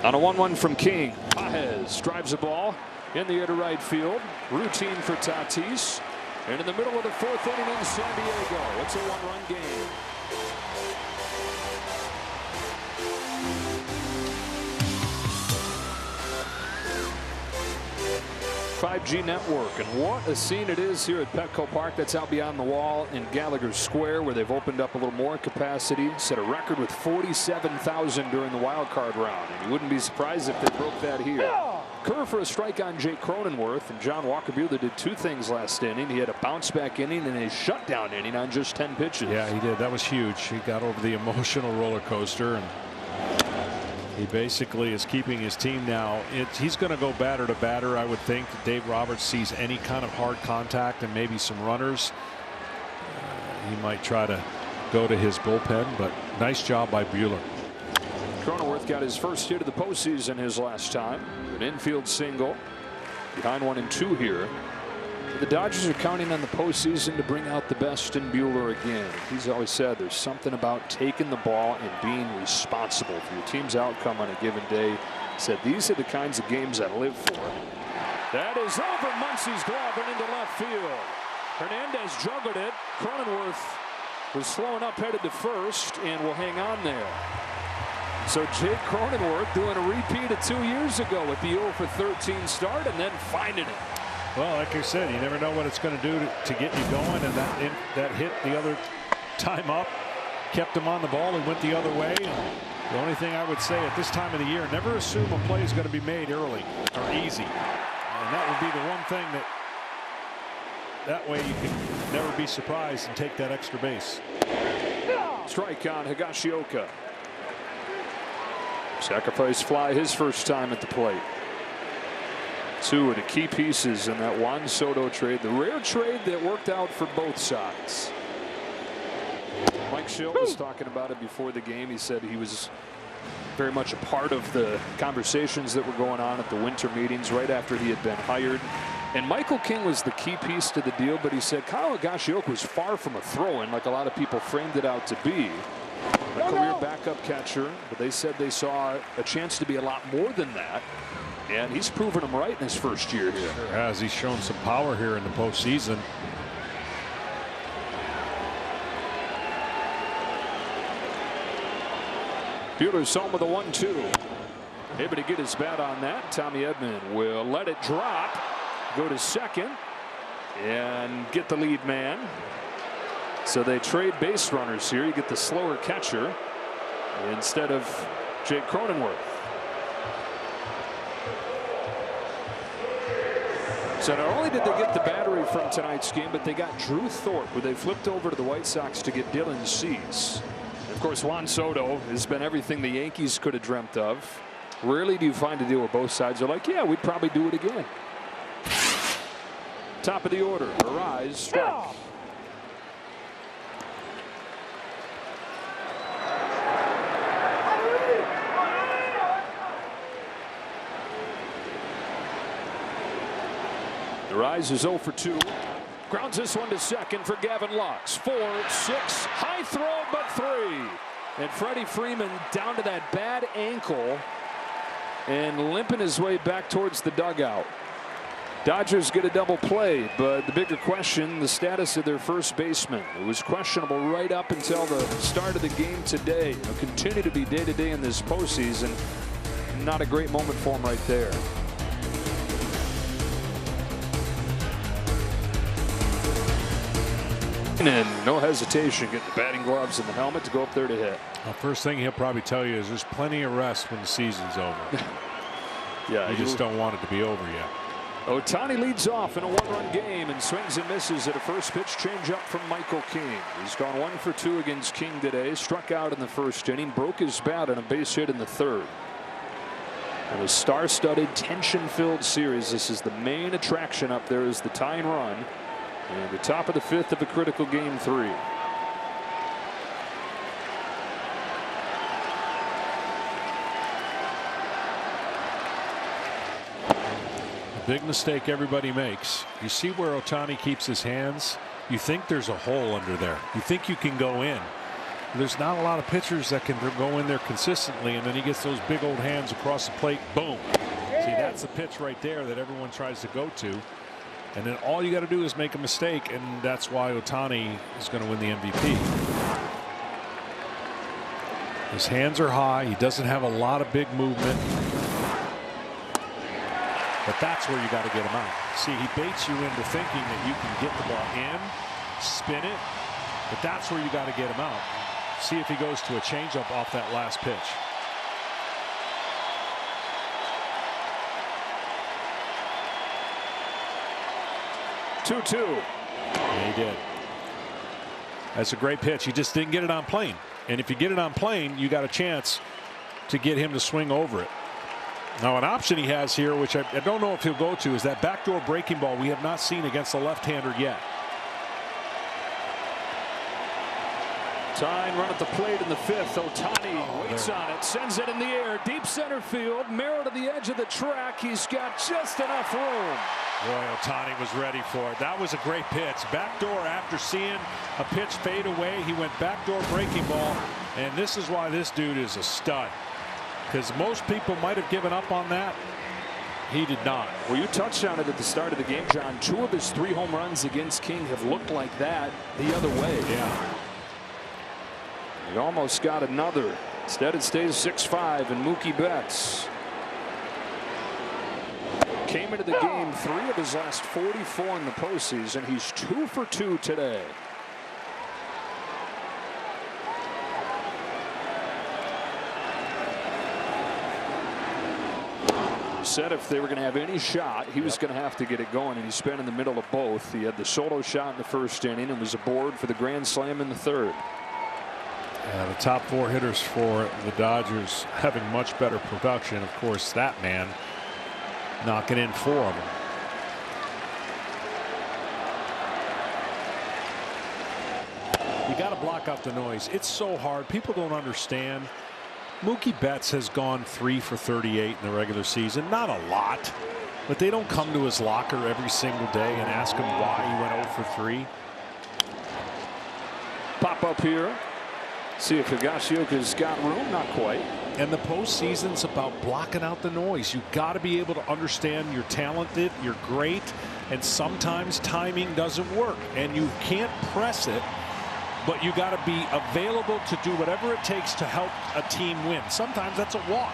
On a 1-1 from King, Pages drives the ball in the air to right field. Routine for Tatis. And in the middle of the 4th inning in San Diego, it's a 1-run game. .5G network, and what a scene it is here at Petco Park. That's out beyond the wall in Gallagher Square, where they've opened up a little more capacity. Set a record with 47,000 during the wild card round, and you wouldn't be surprised if they broke that here. Curve for a strike on Jake Cronenworth, and John Walker Buehler did 2 things last inning. He had a bounce back inning and a shutdown inning on just 10 pitches. Yeah, he did. That was huge. He got over the emotional roller coaster, and he basically is keeping his team now. He's going to go batter to batter, I would think. Dave Roberts sees any kind of hard contact and maybe some runners. He might try to go to his bullpen, but nice job by Buehler. Cronenworth got his first hit of the postseason his last time. An infield single. Behind 1-2 here. The Dodgers are counting on the postseason to bring out the best in Buehler again. He's always said there's something about taking the ball and being responsible for your team's outcome on a given day. He said these are the kinds of games I live for. That is over Muncy's glove and into left field. Hernandez juggled it. Cronenworth was slowing up, headed to first, and will hang on there. So Jake Cronenworth doing a repeat of 2 years ago with the 0 for 13 start and then finding it. Well, like I said, you never know what it's going to do to get you going, and that hit the other time up kept him on the ball. He went the other way. And the only thing I would say at this time of the year, never assume a play is going to be made early or easy. And that would be the one thing that way you can never be surprised and take that extra base. Strike on Higashioka. Sacrifice fly his first time at the plate. 2 of the key pieces in that Juan Soto trade, the rare trade that worked out for both sides. Mike Schill was talking about it before the game. He said he was very much a part of the conversations that were going on at the winter meetings right after he had been hired. And Michael King was the key piece to the deal, but he said Kyle Higashioka was far from a throw-in like a lot of people framed it out to be. A career backup catcher, but they said they saw a chance to be a lot more than that. And he's proven them right in his first year here. Sure has. He's shown some power here in the postseason. Buehler's home with a 1-2. Able to get his bat on that. Tommy Edman will let it drop. Go to second. And get the lead man. So they trade base runners here. You get the slower catcher instead of Jake Cronenworth. So not only did they get the battery from tonight's game, but they got Drew Thorpe, who they flipped over to the White Sox to get Dylan Cease. Of course, Juan Soto has been everything the Yankees could have dreamt of. Rarely do you find a deal where both sides are like, yeah, we'd probably do it again. Top of the order, Arraez, strike. Arraez is 0 for 2. Grounds this one to second for Gavin Lux. 4, 6, high throw, but 3. And Freddie Freeman down to that bad ankle and limping his way back towards the dugout. Dodgers get a double play, but the bigger question, the status of their first baseman. It was questionable right up until the start of the game today. It'll continue to be day-to-day in this postseason. Not a great moment for him right there. And no hesitation, get the batting gloves and the helmet to go up there to hit. Well, first thing he'll probably tell you is there's plenty of rest when the season's over. Yeah, you just don't want it to be over yet. Ohtani leads off in a one-run game and swings and misses at a first pitch changeup from Michael King. He's gone 1 for 2 against King today. Struck out in the first inning, broke his bat on a base hit in the third. In a star-studded, tension-filled series, this is the main attraction up there is the tying run. And the top of the 5th of a critical game 3. Big mistake everybody makes. You see where Ohtani keeps his hands? You think there's a hole under there. You think you can go in. There's not a lot of pitchers that can go in there consistently, and then he gets those big old hands across the plate. Boom. See, that's the pitch right there that everyone tries to go to. And then all you got to do is make a mistake, and that's why Ohtani is going to win the MVP. His hands are high. He doesn't have a lot of big movement. But that's where you got to get him out. See, he baits you into thinking that you can get the ball in, spin it, but that's where you got to get him out. See if he goes to a changeup off that last pitch. Two. Yeah, he did. That's a great pitch. He just didn't get it on plane. And if you get it on plane, you got a chance to get him to swing over it. Now, an option he has here, which I don't know if he'll go to, is that backdoor breaking ball we have not seen against a left-hander yet. Tying run at the plate in the 5th. Ohtani waits on it, sends it in the air, deep center field, Merrill to the edge of the track. He's got just enough room. Boy, Ohtani was ready for it. That was a great pitch. Backdoor after seeing a pitch fade away. He went backdoor breaking ball, and this is why this dude is a stud. Because most people might have given up on that. He did not. Well, you touched on it at the start of the game, John. 2 of his 3 home runs against King have looked like that the other way. Yeah. He almost got another. Instead, it stays 6-5, and Mookie Betts came into the game 3 of his last 44 in the postseason. He's 2 for 2 today. Said if they were going to have any shot, he was going to have to get it going, and he spent in the middle of both. He had the solo shot in the first inning and was aboard for the grand slam in the third. The top 4 hitters for the Dodgers having much better production. Of course, that man knocking in 4 of them. You got to block out the noise. It's so hard. People don't understand. Mookie Betts has gone 3 for 38 in the regular season. Not a lot, but they don't come to his locker every single day and ask him why he went 0 for 3. Pop up here. See if Higasioka's got room. Not quite. And the postseason's about blocking out the noise. You got to be able to understand you're talented, you're great, and sometimes timing doesn't work, and you can't press it. But you got to be available to do whatever it takes to help a team win. Sometimes that's a walk.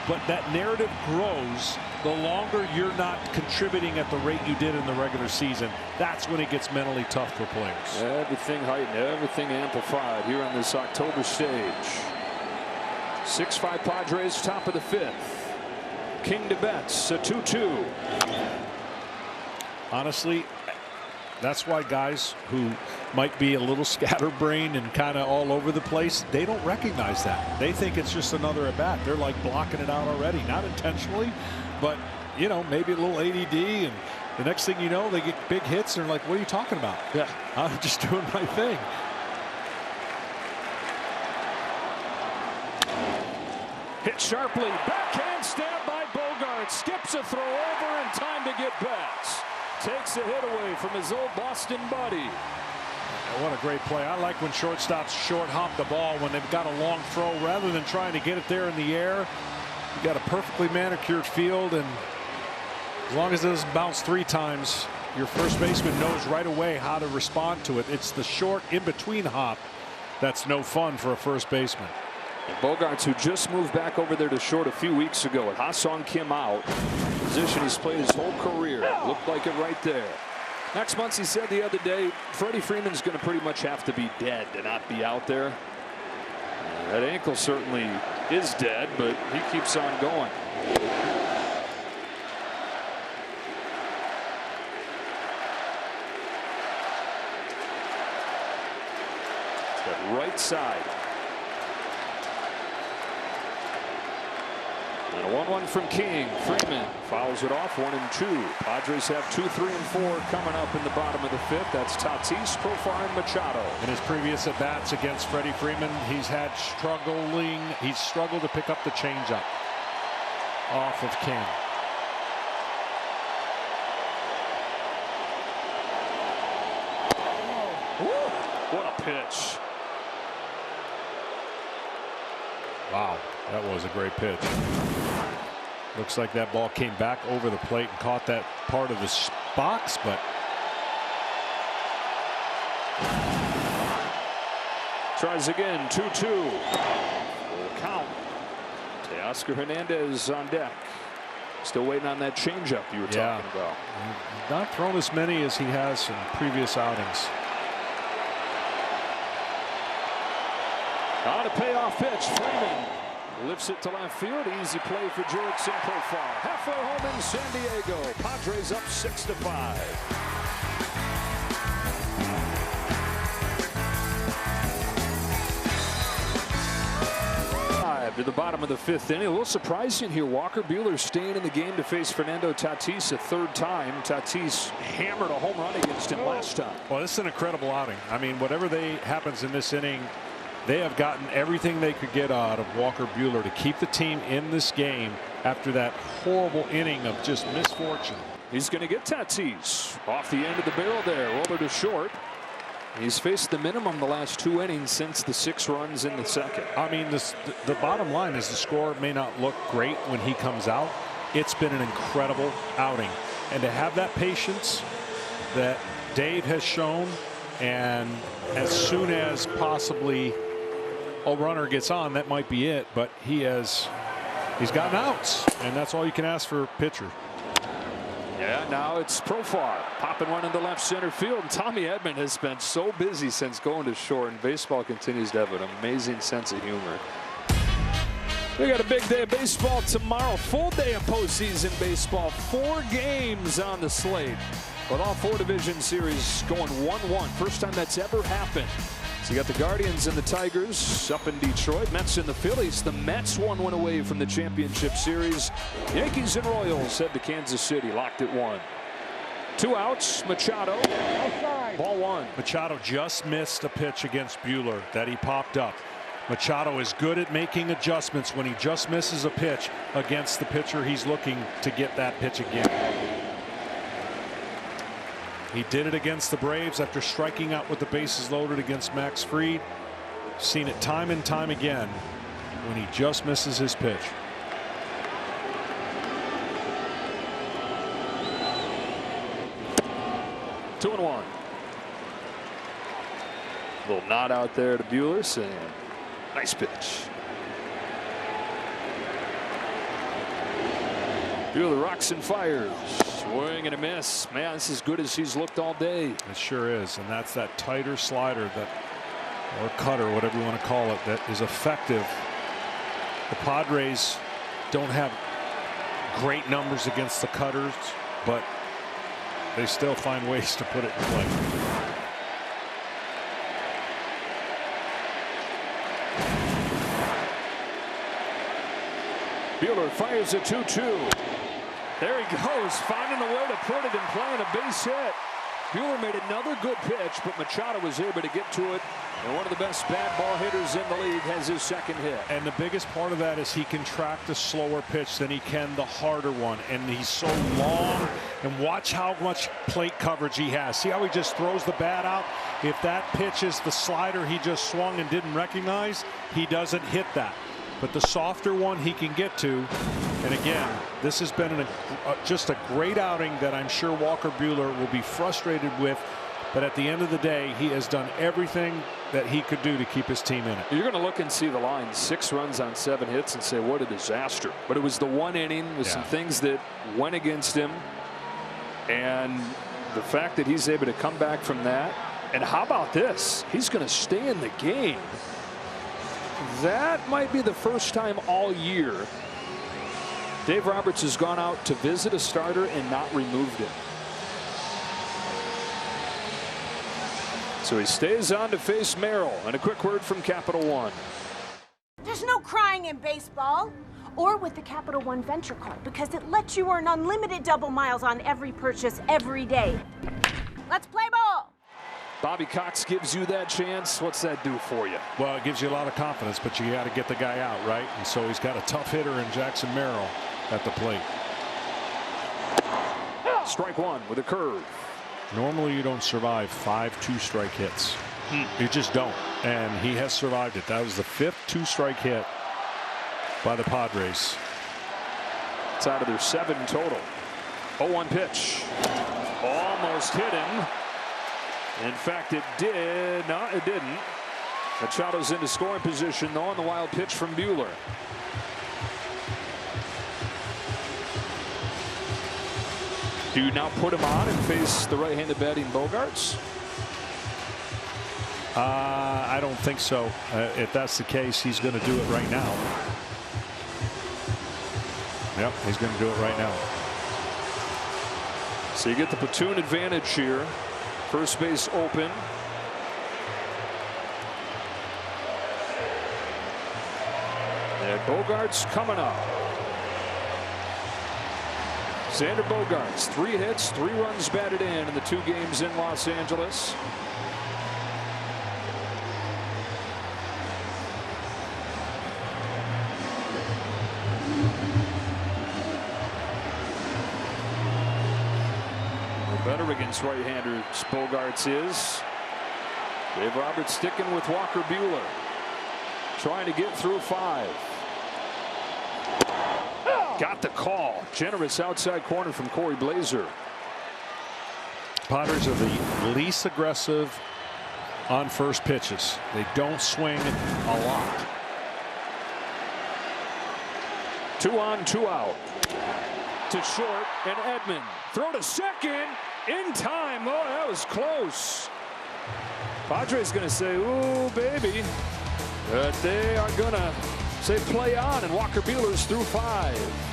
But that narrative grows the longer you're not contributing at the rate you did in the regular season. That's when it gets mentally tough for players. Everything heightened, everything amplified here on this October stage. 6-5 Padres, top of the 5th. King to Betts, a 2-2. Honestly, that's why guys who might be a little scatterbrained and kind of all over the place, they don't recognize that. They think it's just another at bat. They're like blocking it out already, not intentionally, but you know, maybe a little ADD, and the next thing you know, they get big hits and they're like, what are you talking about? Yeah, I'm just doing my thing. Hit sharply, backhand stab by Bogart, skips a throw over in time to get Betts. Takes a hit away from his old Boston buddy. What a great play. I like when shortstops short hop the ball when they've got a long throw rather than trying to get it there in the air. You got a perfectly manicured field, and As long as it doesn't bounce 3 times, your first baseman knows right away how to respond to it. It's the short in-between hop that's no fun for a first baseman. Bogarts, who just moved back over there to short a few weeks ago, with Ha-Sung Kim out, position he's played his whole career. Looked like it right there. Max Muncy said the other day, Freddie Freeman's going to pretty much have to be dead to not be out there. That ankle certainly is dead, but he keeps on going. It's that right side. And a 1-1 from King. Freeman fouls it off. 1-2. Padres have 2, 3, and 4 coming up in the bottom of the 5th. That's Tatis, Profar, and Machado. In his previous at bats against Freddie Freeman, he's struggled to pick up the changeup off of King. What a pitch. Wow, that was a great pitch. Looks like that ball came back over the plate and caught that part of the box, but tries again. 2-2. Full count. Teoscar Hernandez on deck. Still waiting on that changeup you were talking about. He's not thrown as many as he has in previous outings. On a payoff pitch. Freeman lifts it to left field. Easy play for Jurickson Profar. Halfway home in San Diego. Padres up 6-5. To the bottom of the 5th inning. A little surprising here. Walker Buehler staying in the game to face Fernando Tatis a 3rd time. Tatis hammered a home run against him last time. Well, this is an incredible outing. I mean, whatever happens in this inning, they have gotten everything they could get out of Walker Buehler to keep the team in this game after that horrible inning of just misfortune. He's going to get Tatis off the end of the barrel there. Roller to short. He's faced the minimum the last 2 innings since the 6 runs in the 2nd. I mean, the bottom line is the score may not look great when he comes out. It's been an incredible outing. And to have that patience that Dave has shown, and as soon as possibly a runner gets on, that might be it. But he's gotten outs, and that's all you can ask for a pitcher. Yeah, now it's Profar popping one into left center field. And Tommy Edman has been so busy since going to short, and baseball continues to have an amazing sense of humor. We got a big day of baseball tomorrow. Full day of postseason baseball. 4 games on the slate, with all 4 division series going 1-1. First time that's ever happened. So you got the Guardians and the Tigers up in Detroit. Mets and the Phillies. The Mets 1 away from the championship series. Yankees and Royals head to Kansas City, locked at 1. 2 outs. Machado. Ball 1. Machado just missed a pitch against Buehler that he popped up. Machado is good at making adjustments when he just misses a pitch against the pitcher he's looking to get that pitch again. He did it against the Braves after striking out with the bases loaded against Max Fried. Seen it time and time again when he just misses his pitch. Two and 1. Little nod out there to Buehler, saying nice pitch. Buehler rocks and fires. Swing and a miss. Man, this is as good as he's looked all day. It sure is. And that's that tighter slider, or cutter, whatever you want to call it, that is effective. The Padres don't have great numbers against the cutters, but they still find ways to put it in play. Buehler fires a 2-2. There he goes, finding a way to put it and playing a base hit. Buehler made another good pitch, but Machado was able to get to it. And one of the best bad ball hitters in the league has his 2nd hit. And the biggest part of that is he can track the slower pitch than he can the harder one. And he's so long. And watch how much plate coverage he has. See how he just throws the bat out? If that pitch is the slider he just swung and didn't recognize, he doesn't hit that. But the softer one he can get to, And again, this has been just a great outing that I'm sure Walker Buehler will be frustrated with. But at the end of the day, he has done everything that he could do to keep his team in it. You're going to look and see the line, 6 runs on 7 hits, and say, what a disaster. But it was the one inning with some things that went against him. And the fact that he's able to come back from that. And how about this? He's going to stay in the game. That might be the first time all year Dave Roberts has gone out to visit a starter and not removed him. So he stays on to face Merrill. And a quick word from Capital One. There's no crying in baseball. Or with the Capital One Venture Card, because it lets you earn unlimited double miles on every purchase every day. Let's play ball. Bobby Cox gives you that chance. What's that do for you? Well, it gives you a lot of confidence, but you got to get the guy out, right? And so he's got a tough hitter in Jackson Merrill at the plate. Strike one with a curve. Normally you don't survive 5 2-strike hits. You just don't. And he has survived it. That was the 5th 2-strike hit by the Padres. It's out of their 7 total. 0-1 pitch. Almost hit him. In fact, it did. No, it didn't. Machado's into scoring position, though, on the wild pitch from Buehler. Do you now put him on and face the right-handed batting Bogarts? I don't think so. If that's the case, he's going to do it right now. Yep, he's going to do it right now. So you get the platoon advantage here. First base open. And Bogarts coming up. Xander Bogaerts, 3 hits, 3 runs batted in the 2 games in Los Angeles. Better against right-handers Bogaerts is. Dave Roberts sticking with Walker Buehler, trying to get through 5. Got the call. Generous outside corner from Corey Blazer. Padres are the least aggressive on first pitches. They don't swing a lot. 2 on, 2 out. To short, and Edman. Throw to second. In time. Oh, that was close. Padres going to say, ooh, baby. But they are going to say play on, and Walker Buehler's through 5.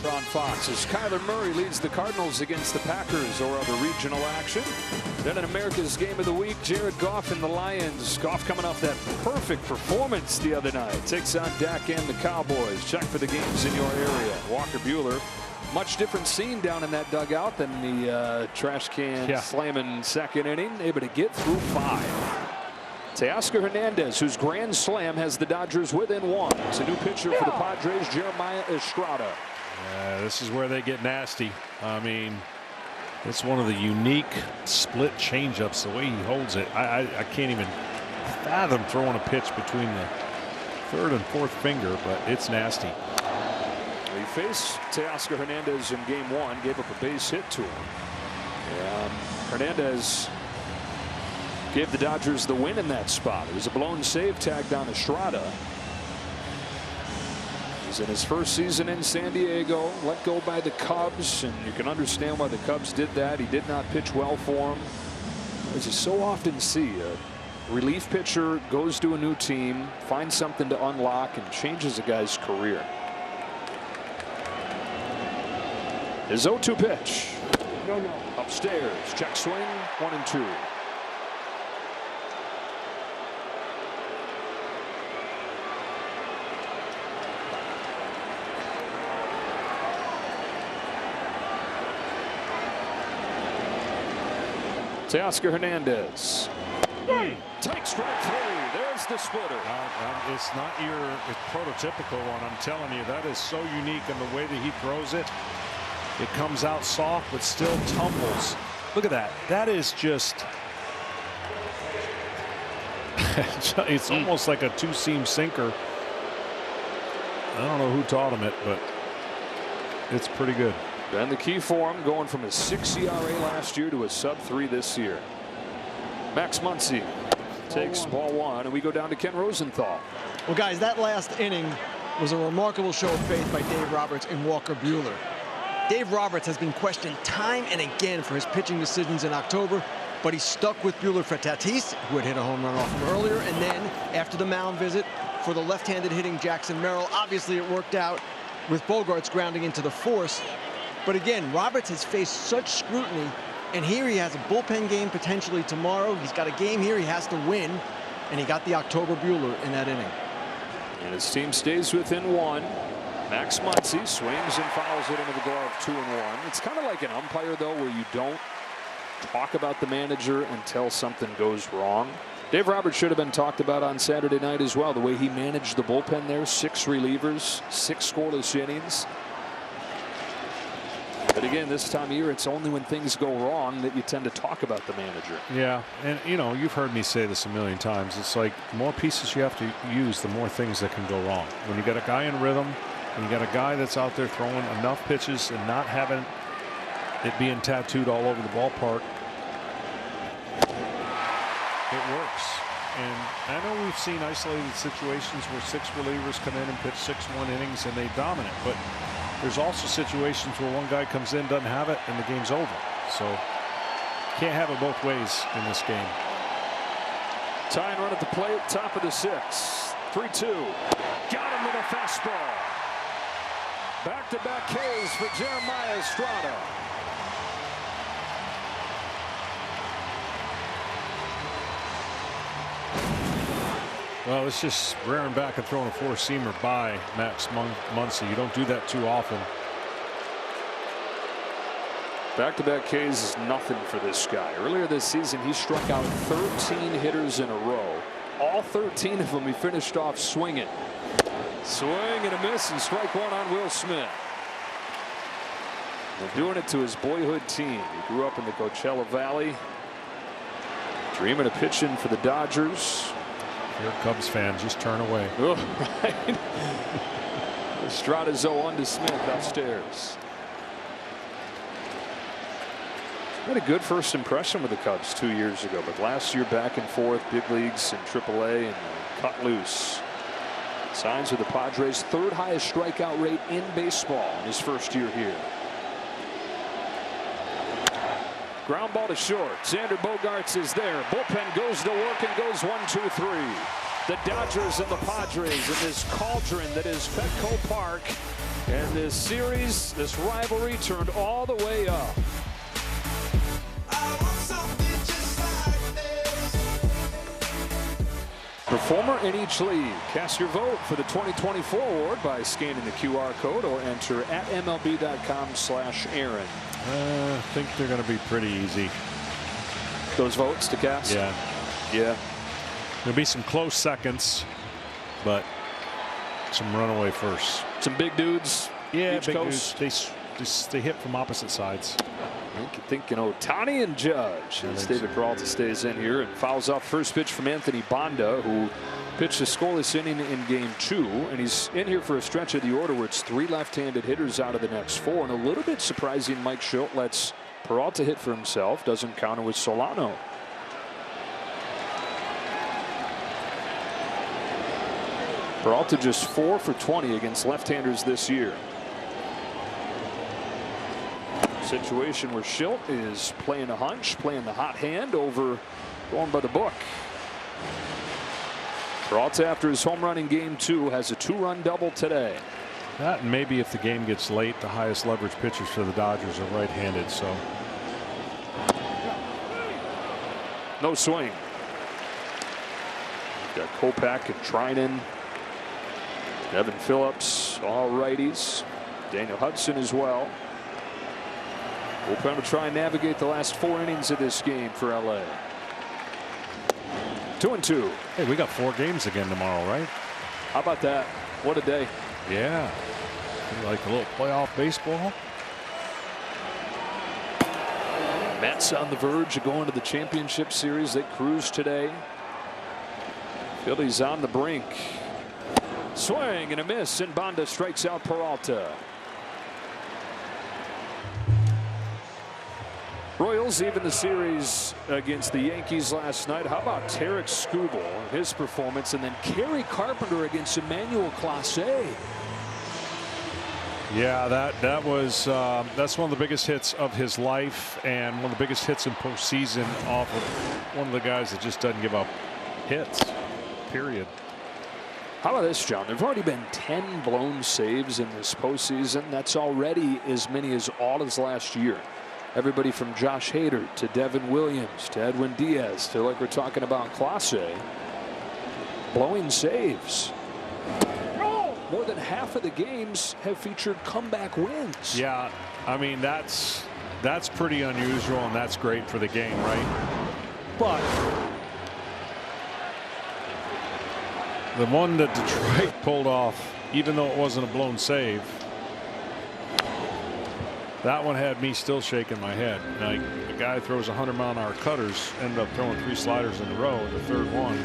On Fox as Kyler Murray leads the Cardinals against the Packers or other regional action. Then in America's Game of the Week, Jared Goff and the Lions. Goff coming off that perfect performance the other night. Takes on Dak and the Cowboys. Check for the games in your area. Walker Buehler, much different scene down in that dugout than the trash can slamming second inning. Able to get through 5. Teoscar Hernandez, whose grand slam has the Dodgers within 1. It's a new pitcher for the Padres, Jeremiah Estrada. This is where they get nasty. I mean, it's one of the unique split changeups. The way he holds it, I can't even fathom throwing a pitch between the 3rd and 4th finger, but it's nasty. He faced Teoscar Hernandez in game 1, gave up a base hit to him. And Hernandez gave the Dodgers the win in that spot. It was a blown save tagged on Estrada. He's in his first season in San Diego, let go by the Cubs, and you can understand why the Cubs did that. He did not pitch well for him. As you so often see, a relief pitcher goes to a new team, finds something to unlock, and changes a guy's career. His 0-2 pitch. Upstairs, check swing, 1 and 2. Teoscar Hernandez. Take strike 3. There's the splitter. It's not your prototypical one. I'm telling you, that is so unique in the way that he throws it. It comes out soft, but still tumbles. Look at that. That is just It's almost like a two-seam sinker. I don't know who taught him it, but it's pretty good. And the key for him, going from a 6 ERA last year to a sub-3 this year. Max Muncy takes ball one, and we go down to Ken Rosenthal. Well, guys, that last inning was a remarkable show of faith by Dave Roberts and Walker Buehler. Dave Roberts has been questioned time and again for his pitching decisions in October, but he stuck with Buehler for Tatis, who had hit a home run off him earlier, and then after the mound visit for the left-handed hitting Jackson Merrill. Obviously, it worked out with Bogarts grounding into the force. But again, Roberts has faced such scrutiny, and here he has a bullpen game potentially tomorrow. He's got a game here he has to win, and he got the October Buehler in that inning. And his team stays within one. Max Muncy swings and fouls it into the glove, 2-1. It's kind of like an umpire, though, where you don't talk about the manager until something goes wrong. Dave Roberts should have been talked about on Saturday night as well. The way he managed the bullpen there, 6 relievers, 6 scoreless innings. But again, this time of year, it's only when things go wrong that you tend to talk about the manager. Yeah, and you know, you've heard me say this a million times. It's like the more pieces you have to use, the more things that can go wrong. When you got a guy in rhythm, and you got a guy that's out there throwing enough pitches and not having it being tattooed all over the ballpark, it works. And I know we've seen isolated situations where 6 relievers come in and pitch 6-1 innings and they dominate, but there's also situations where one guy comes in, doesn't have it, and the game's over. So can't have it both ways in this game. Tying run at the plate, top of the 6th. 3-2. Got him with a fastball. Back-to-back Ks for Jeremiah Estrada. Well, it's just rearing back and throwing a 4-seamer by Max Muncy. You don't do that too often. Back-to-back Ks is nothing for this guy. Earlier this season, he struck out 13 hitters in a row. All 13 of them he finished off swinging. Swing and a miss, and strike one on Will Smith. And doing it to his boyhood team. He grew up in the Coachella Valley, dreaming of pitching for the Dodgers. Here, Cubs fans, just turn away. Oh, right. Estrada's 0-1 to Smith upstairs. Had a good first impression with the Cubs 2 years ago, but last year back and forth, big leagues in AAA, and cut loose. Signs with the Padres' 3rd highest strikeout rate in baseball in his first year here. Ground ball to short. Xander Bogaerts is there. Bullpen goes to work and goes 1-2-3. The Dodgers and the Padres in this cauldron that is Petco Park. And this series, this rivalry turned all the way up. Performer in each league. Cast your vote for the 2024 award by scanning the QR code or enter at MLB.com/Aaron. I think they're going to be pretty easy. Those votes to cast? Yeah. Yeah. There'll be some close seconds, but some runaway firsts. Some big dudes. Yeah, each big coast. dudes. They hit from opposite sides. I think you know Ohtani and Judge. As David Peralta stays in here and fouls off first pitch from Anthony Banda, who pitched a scoreless inning in game 2, and he's in here for a stretch of the order where it's 3 left-handed hitters out of the next 4, and a little bit surprising Mike Schilt lets Peralta hit for himself, doesn't counter with Solano. Peralta just 4 for 20 against left-handers this year. Situation where Schilt is playing a hunch, playing the hot hand over going by the book. Peralta, after his home run in game 2, has a 2-run double today. That, and maybe if the game gets late, the highest leverage pitchers for the Dodgers are right-handed, so. No swing. We've got Kopech and Trinan. Evan Phillips, all righties. Daniel Hudson as well. Bullpen to try and navigate the last 4 innings of this game for LA. 2-2. Hey, we got 4 games again tomorrow, right? How about that? What a day. Yeah. Like a little playoff baseball. Mets on the verge of going to the championship series. They cruise today. Phillies on the brink. Swing and a miss, and Banda strikes out Peralta. Royals even the series against the Yankees last night. How about Tarek Skubal, his performance, and then Kerry Carpenter against Emmanuel Clase. Yeah, that was that's one of the biggest hits of his life, and one of the biggest hits in postseason off of one of the guys that just doesn't give up hits. Period. How about this, John? There've already been 10 blown saves in this postseason. That's already as many as all as last year. Everybody from Josh Hader to Devin Williams to Edwin Diaz to, like we're talking about, Clase. Blowing saves. More than half of the games have featured comeback wins. Yeah, I mean, that's pretty unusual, and that's great for the game, right? But the one that Detroit pulled off, even though it wasn't a blown save, that one had me still shaking my head. Like, a guy throws 100-mile-an-hour cutters, ended up throwing 3 sliders in a row, and the third one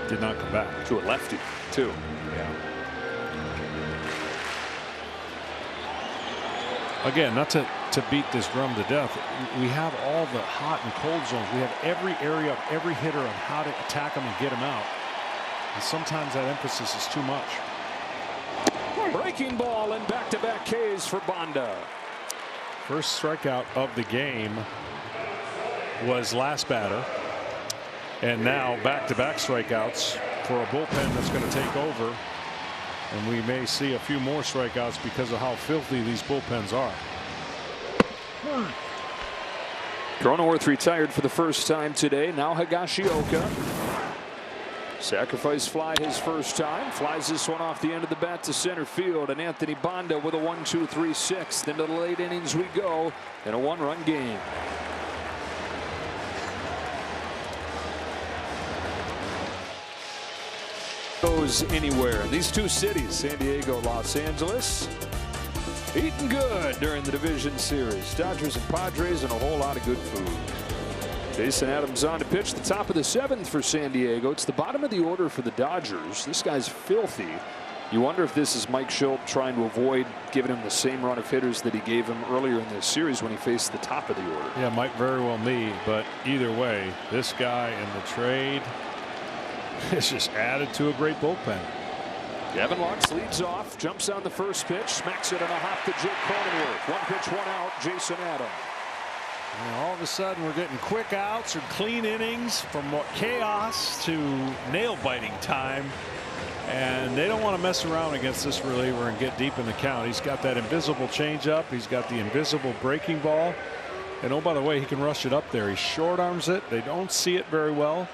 did not come back. To a lefty, too. Yeah. Again, not to beat this drum to death, we have all the hot and cold zones. We have every area of every hitter on how to attack them and get them out. And sometimes that emphasis is too much. Breaking ball and back-to-back Ks for Banda. First strikeout of the game was last batter, and now back-to-back strikeouts for a bullpen that's going to take over, and we may see a few more strikeouts because of how filthy these bullpens are. Cronenworth retired for the first time today. Now Higashioka. Sacrifice fly his first time. Flies this one off the end of the bat to center field. And Anthony Banda with a 1-2-3 6th. Into the late innings we go in a 1-run game. Goes anywhere. These two cities, San Diego, Los Angeles, eating good during the division series. Dodgers and Padres and a whole lot of good food. Jason Adams on to pitch the top of the 7th for San Diego. It's the bottom of the order for the Dodgers. This guy's filthy. You wonder if this is Mike Shildt trying to avoid giving him the same run of hitters that he gave him earlier in this series when he faced the top of the order. Yeah, might very well be, but either way, this guy in the trade is just added to a great bullpen. Gavin Lux leads off, jumps on the first pitch, smacks it on a hop to Jake Cronenworth. 1 pitch, 1 out, Jason Adams. And all of a sudden we're getting quick outs or clean innings from chaos to nail-biting time. And they don't want to mess around against this reliever and get deep in the count. He's got that invisible changeup. He's got the invisible breaking ball. And oh, by the way, he can rush it up there. He short arms it. They don't see it very well.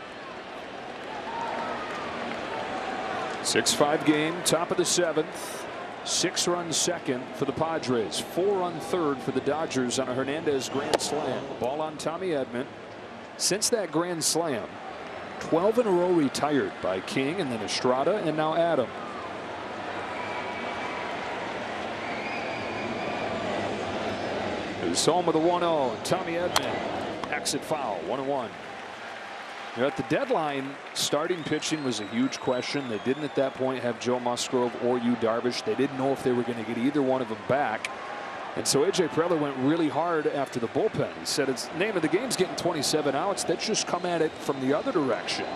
6-5 game, top of the 7th. 6-run second for the Padres. 4-run third for the Dodgers on a Hernandez grand slam. Ball on Tommy Edman. Since that grand slam, 12 in a row retired by King and then Estrada and now Adam. Who's home with a 1-0. Tommy Edman. Exit foul. 1-1. At the deadline, starting pitching was a huge question. They didn't at that point have Joe Musgrove or Yu Darvish. They didn't know if they were going to get either one of them back. And so A.J. Preller went really hard after the bullpen. He said it's name of the game's getting 27 outs. Let's just come at it from the other direction.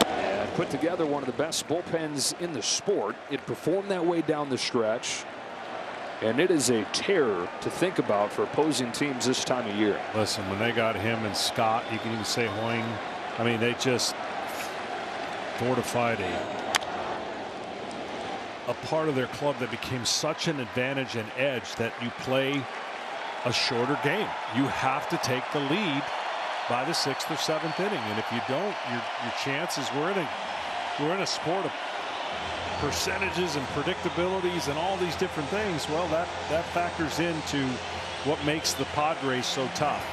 And put together one of the best bullpens in the sport. It performed that way down the stretch. And it is a terror to think about for opposing teams this time of year. Listen, when they got him and Scott, you can even say Hoying. I mean, they just fortified a part of their club that became such an advantage and edge that you play a shorter game. You have to take the lead by the 6th or 7th inning, and if you don't, your chances. We're in a sport of percentages and predictabilities and all these different things. Well, that factors into what makes the Padres so tough.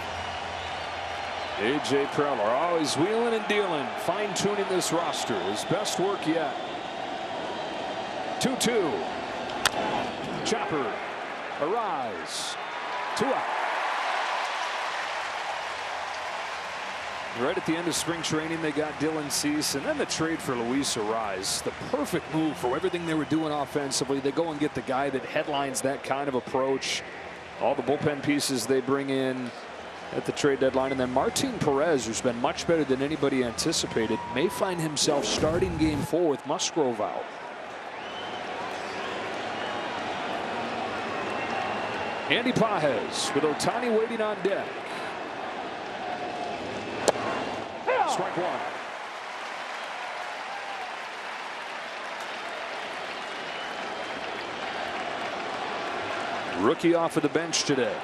A.J. Preller always wheeling and dealing, fine-tuning this roster. His best work yet. 2-2. Chopper. Arise. 2 out. Right at the end of spring training, they got Dylan Cease, and then the trade for Luis Arise. The perfect move for everything they were doing offensively. They go and get the guy that headlines that kind of approach. All the bullpen pieces they bring in at the trade deadline. And then Martin Perez, who's been much better than anybody anticipated, may find himself starting game 4 with Musgrove out. Andy Pages with Ohtani waiting on deck. Strike 1. Rookie off of the bench today.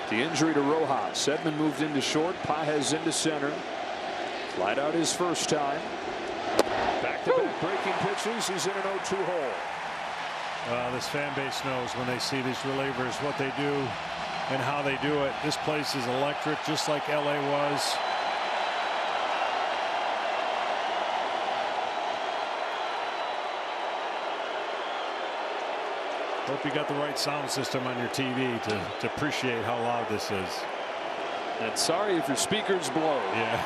The injury to Rojas. Edman moved into short. Pages into center. Flied out his first time. Back-to-back breaking pitches. He's in an 0-2 hole. This fan base knows when they see these relievers what they do and how they do it. This place is electric, just like LA was. Hope you got the right sound system on your TV to appreciate how loud this is. And sorry if your speakers blow. Yeah.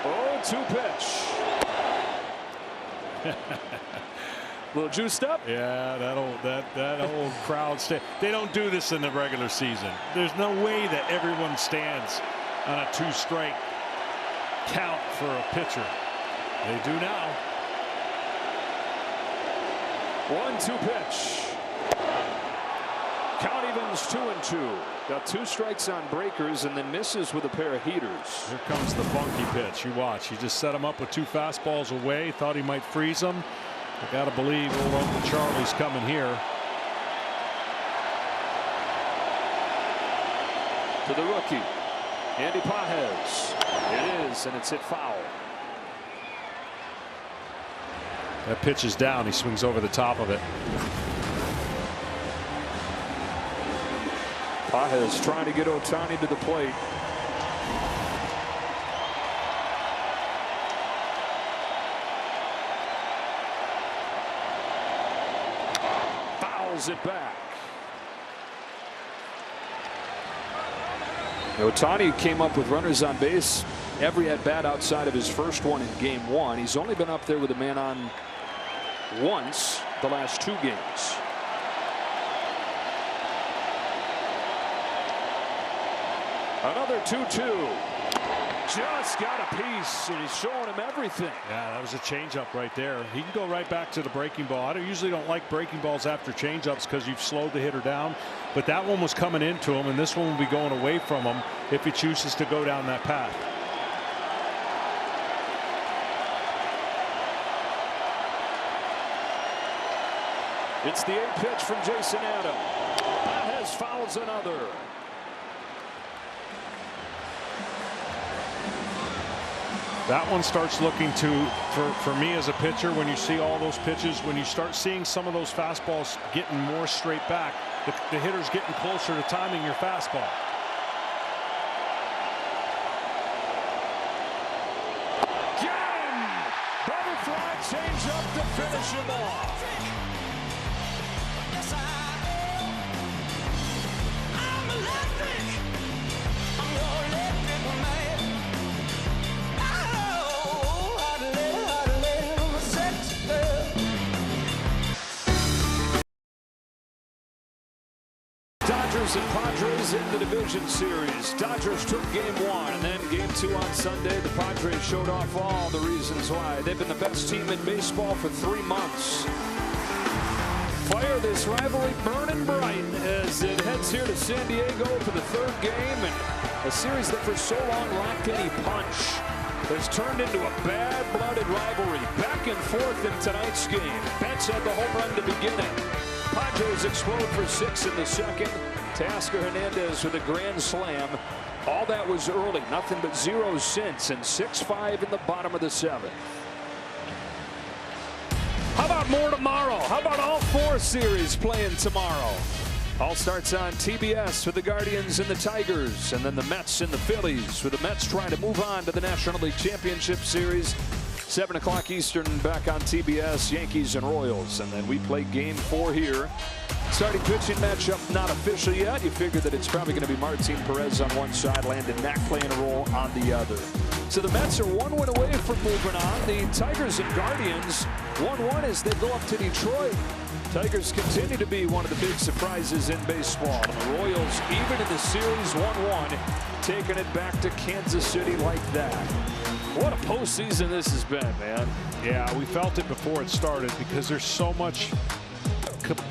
Oh, 2 pitch. Little juiced up. Yeah, that old crowd they don't do this in the regular season. There's no way that everyone stands on a 2-strike count for a pitcher. They do now. 1-2 pitch. Count evens 2-2. Got 2 strikes on breakers and then misses with a pair of heaters. Here comes the funky pitch. You watch. He just set him up with 2 fastballs away. Thought he might freeze him. I gotta believe old Uncle Charlie's coming here. To the rookie, Andy Pages. It is, and it's hit foul. That pitch is down. He swings over the top of it. Pages trying to get Ohtani to the plate. It back. Ohtani came up with runners on base every at bat outside of his first one in game 1. He's only been up there with a man on once the last 2 games. Another 2-2. Just got a piece, and he's showing him everything. Yeah, that was a changeup right there. He can go right back to the breaking ball. I usually don't like breaking balls after changeups because you've slowed the hitter down. But that one was coming into him, and this one will be going away from him if he chooses to go down that path. It's the 8th pitch from Jason Adam. Pages fouls another. That one starts looking for me as a pitcher, when you see all those pitches, when you start seeing some of those fastballs getting more straight back, the hitter's getting closer to timing your fastball. Again! Butterfly change up to finish him off. Dodgers and Padres in the division series. Dodgers took game 1, and then game 2 on Sunday. The Padres showed off all the reasons why. They've been the best team in baseball for 3 months. Fire this rivalry burning bright as it heads here to San Diego for the 3rd game, and a series that for so long lacked any punch has turned into a bad-blooded rivalry. Back and forth in tonight's game. Betts had the home run to begin it. Padres explode for 6 in the 2nd. Teoscar Hernandez with a grand slam. All that was early. Nothing but 0 since, and 6-5 in the bottom of the 7th. How about more tomorrow? How about all 4 series playing tomorrow? All starts on TBS with the Guardians and the Tigers, and then the Mets and the Phillies, with the Mets trying to move on to the National League Championship Series. 7 o'clock Eastern, back on TBS, Yankees and Royals. And then we play game 4 here. Starting pitching matchup not official yet. You figure that it's probably going to be Martin Perez on one side, Landon Knack playing a role on the other. So the Mets are 1 win away from moving on. The Tigers and Guardians 1-1 as they go up to Detroit. Tigers continue to be one of the big surprises in baseball. And the Royals, even in the series 1-1, taking it back to Kansas City like that. What a postseason this has been, man. Yeah, we felt it before it started because there's so much.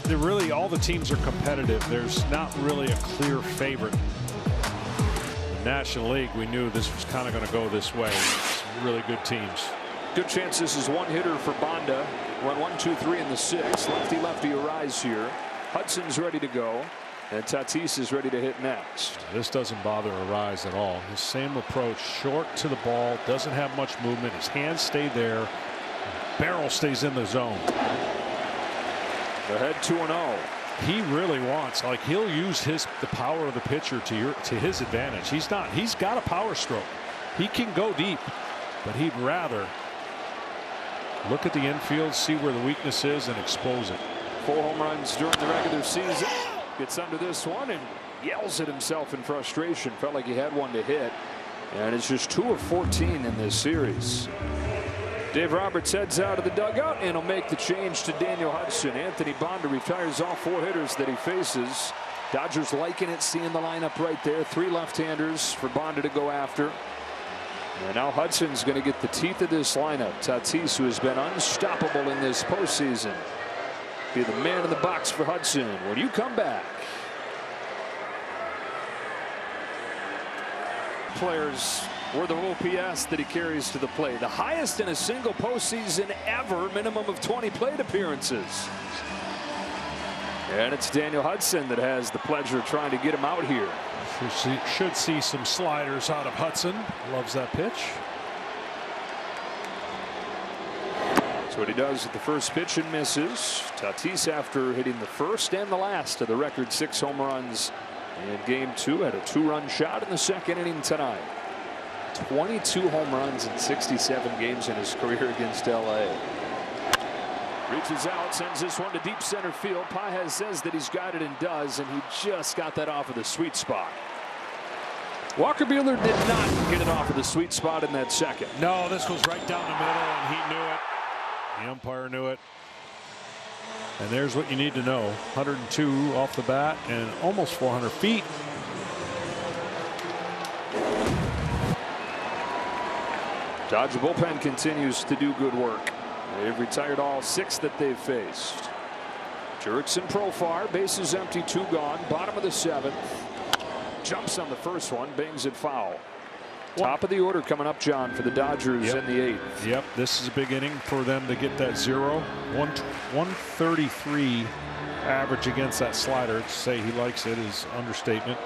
Really, all the teams are competitive. There's not really a clear favorite. The National League, we knew this was kind of going to go this way. Some really good teams. Good chance this is one hitter for Bonda. Run 1, 2, 3 in the 6. Lefty Arise here. Hudson's ready to go. And Tatis is ready to hit next. This doesn't bother Arise at all. His same approach, short to the ball, doesn't have much movement. His hands stay there. Barrel stays in the zone. Ahead 2-0. He really wants, like, he'll use the power of the pitcher to his advantage. He's got a power stroke. He can go deep, but he'd rather look at the infield, see where the weakness is, and expose it. 4 home runs during the regular season. Gets under this one and yells at himself in frustration. Felt like he had one to hit, and it's just 2 of 14 in this series. Dave Roberts heads out of the dugout and will make the change to Daniel Hudson. Anthony Bonda retires all 4 hitters that he faces. Dodgers liking it, seeing the lineup right there. 3 left-handers for Bonda to go after. And now Hudson's going to get the teeth of this lineup. Tatis, who has been unstoppable in this postseason, be the man in the box for Hudson when you come back. Players or the OPS that he carries to the plate, the highest in a single postseason ever, minimum of 20 plate appearances. And it's Daniel Hudson that has the pleasure of trying to get him out here. Should see some sliders out of Hudson. Loves that pitch. That's what he does at the first pitch and misses. Tatis, after hitting the first and the last of the record 6 home runs in game 2, had a 2-run shot in the second inning tonight. 22 home runs in 67 games in his career against LA. Reaches out, sends this one to deep center field. Paez says that he's got it and does, and he just got that off of the sweet spot. Walker Buehler did not get it off of the sweet spot in that second. No, this was right down the middle, and he knew it. The umpire knew it. And there's what you need to know. 102 off the bat and almost 400 feet. Dodger bullpen continues to do good work. They've retired all 6 that they've faced. Jurickson Profar, bases empty, 2 gone, bottom of the 7th. Jumps on the first one, bangs it foul. Top of the order coming up, John, for the Dodgers in the 8th. Yep, this is a big inning for them to get that 0. 133 average against that slider. To say he likes it is understatement.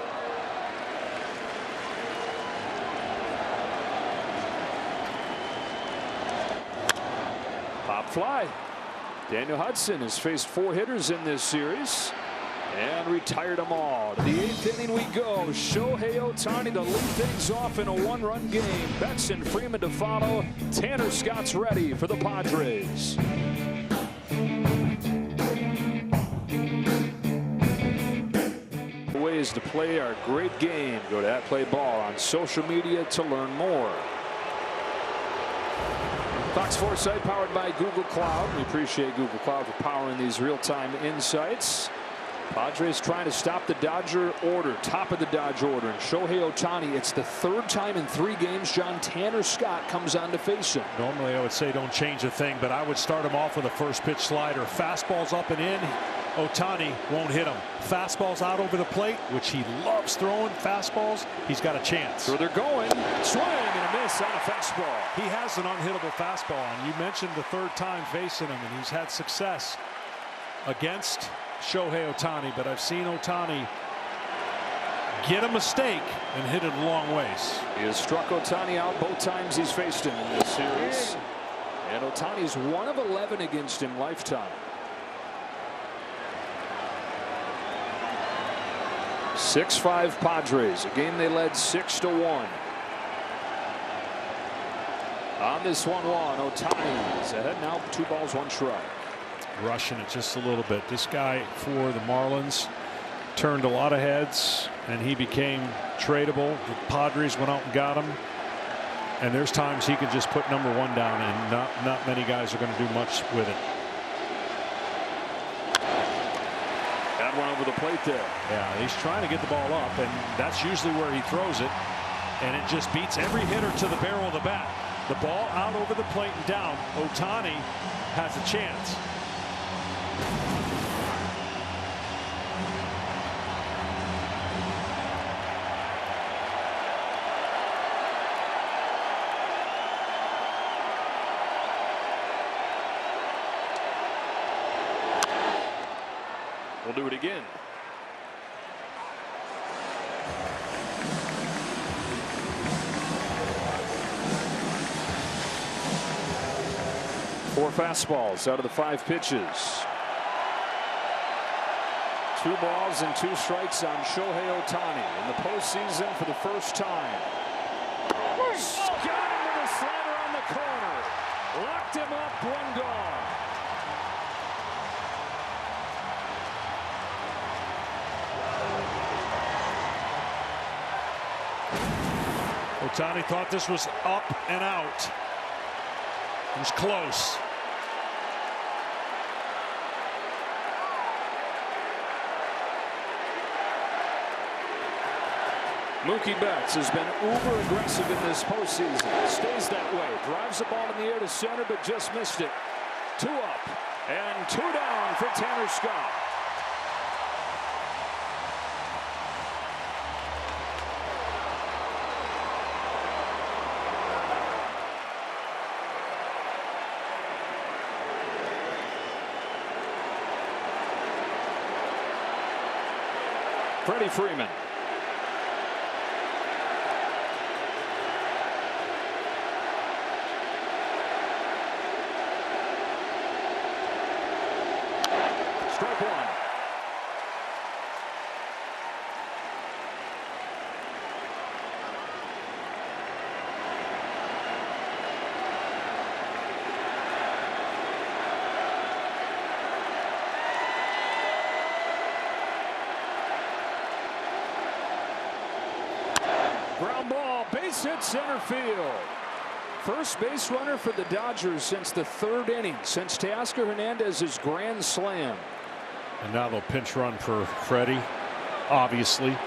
Pop fly. Daniel Hudson has faced 4 hitters in this series and retired them all. To the 8th inning we go. Shohei Ohtani to lead things off in a 1-run game. Betts and Freeman to follow. Tanner Scott's ready for the Padres. Ways to play our great game. Go to @PlayBall on social media to learn more. Fox 4 site powered by Google Cloud. We appreciate Google Cloud for powering these real-time insights. Padres trying to stop the Dodger order, top of the Dodge order. And Shohei Ohtani, it's the 3rd time in 3 games John Tanner Scott comes on to face him. Normally I would say don't change a thing, but I would start him off with a first pitch slider. Fastballs up and in. Ohtani won't hit him. Fastballs out over the plate, which he loves throwing. Fastballs, he's got a chance. So they're going. Swing and a miss on a fastball. He has an unhittable fastball, and you mentioned the 3rd time facing him, and he's had success against Shohei Ohtani, but I've seen Ohtani get a mistake and hit it a long ways. He has struck Ohtani out both times he's faced him in this series. And Ohtani's 1 of 11 against him lifetime. 6-5 Padres, a game they led 6-1. On this 1-1, Ohtani is ahead now, 2 balls, 1 strike. Rushing it just a little bit. This guy for the Marlins turned a lot of heads, and he became tradable. The Padres went out and got him. And there's times he can just put number 1 down, and not many guys are going to do much with it. That one over the plate there. Yeah, he's trying to get the ball up, and that's usually where he throws it. And it just beats every hitter to the barrel of the bat. The ball out over the plate and down. Ohtani has a chance. We'll do it again. Four fastballs out of the 5 pitches. 2 balls and 2 strikes on Shohei Ohtani in the postseason for the first time. Got him with a slider on the corner. Locked him up, 1 gone. Ohtani thought this was up and out. It was close. Mookie Betts has been uber aggressive in this postseason. Stays that way. Drives the ball in the air to center, but just missed it. 2 up and 2 down for Tanner Scott. Freddie Freeman. Strike 1. Ground ball, base hit center field. First base runner for the Dodgers since the 3rd inning, since Teoscar Hernandez's grand slam. And now they'll pinch run for Freddie. Obviously,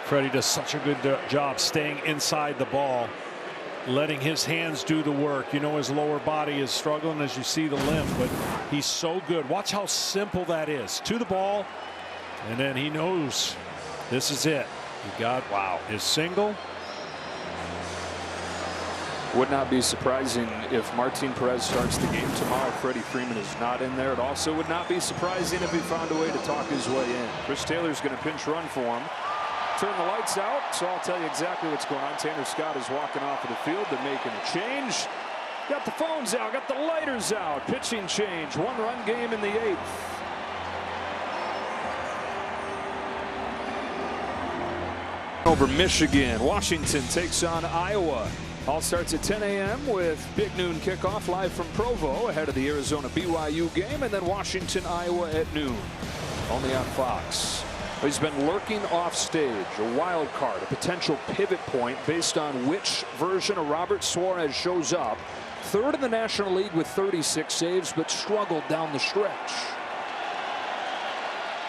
Freddie does such a good job staying inside the ball, letting his hands do the work. You know, his lower body is struggling, as you see the limp, but he's so good. Watch how simple that is. To the ball, and then he knows this is it. He got, wow, his single. Would not be surprising if Martin Perez starts the game tomorrow. Freddie Freeman is not in there. It also would not be surprising if he found a way to talk his way in. Chris Taylor's going to pinch run for him. Turn the lights out, so I'll tell you exactly what's going on. Tanner Scott is walking off of the field. They're making a change. Got the phones out, got the lighters out. Pitching change, 1-run game in the 8th. Over Michigan, Washington takes on Iowa. All starts at 10 a.m. with big noon kickoff live from Provo ahead of the Arizona BYU game, and then Washington, Iowa at noon, only on Fox. He's been lurking off stage, a wild card, a potential pivot point based on which version of Robert Suarez shows up. 3rd in the National League with 36 saves, but struggled down the stretch.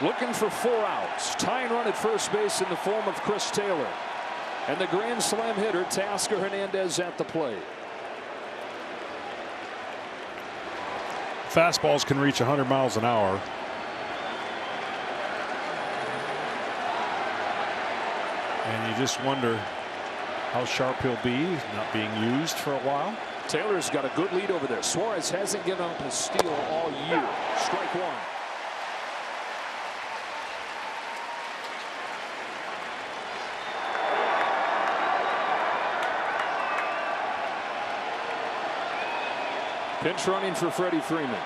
Looking for 4 outs. Tying run at first base in the form of Chris Taylor. And the grand slam hitter, Teoscar Hernandez, at the plate. Fastballs can reach 100 miles an hour. And you just wonder how sharp he'll be. He's not being used for a while. Taylor's got a good lead over there. Suarez hasn't given up a steal all year. Strike 1. Pinch running for Freddie Freeman.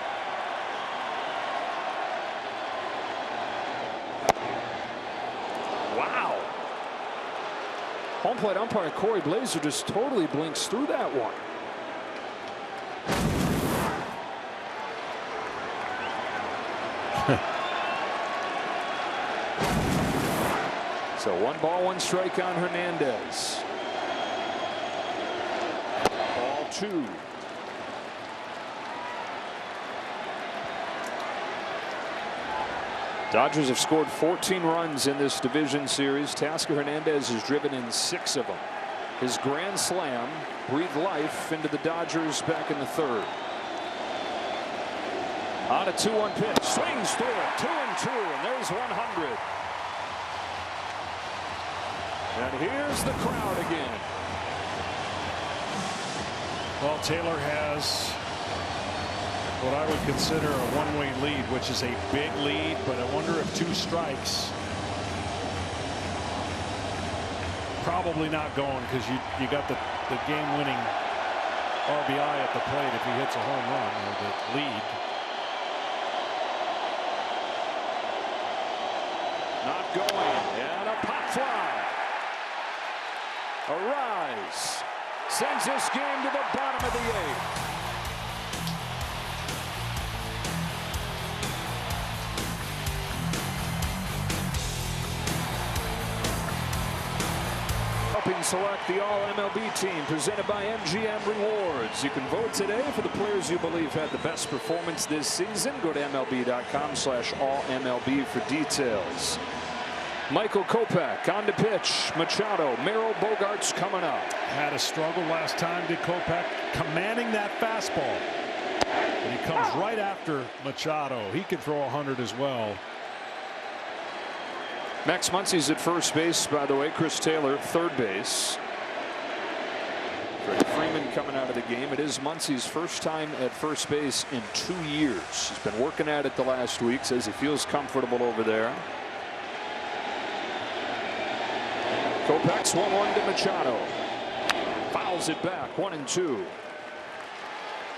Wow. Home plate umpire Corey Blazer just totally blinks through that one. So 1 ball, 1 strike on Hernandez. Ball 2. Dodgers have scored 14 runs in this division series. Teoscar Hernandez has driven in 6 of them. His grand slam breathed life into the Dodgers back in the 3rd. On a 2-1 pitch, swings through it, 2-2, and there's 100. And here's the crowd again. Well, Taylor has what I would consider a one-way lead, which is a big lead, but I wonder if 2 strikes. Probably not going, because you got the game-winning RBI at the plate if he hits a home run, or the lead. Not going, and a pop fly. A rise sends this game to the bottom of the 8th. Helping select the All-MLB team presented by MGM Rewards. You can vote today for the players you believe had the best performance this season. Go to MLB.com/AllMLB for details. Michael Kopech on the pitch. Machado, Merrill, Bogarts coming up. Had a struggle last time, did Kopech, commanding that fastball. And he comes right after Machado. He can throw 100 as well. Max Muncy's at first base, by the way. Chris Taylor, third base. Freddie Freeman coming out of the game. It is Muncy's first time at first base in 2 years. He's been working at it the last week. Says he feels comfortable over there. Kopech's 1-1 to Machado. Fouls it back, 1-2.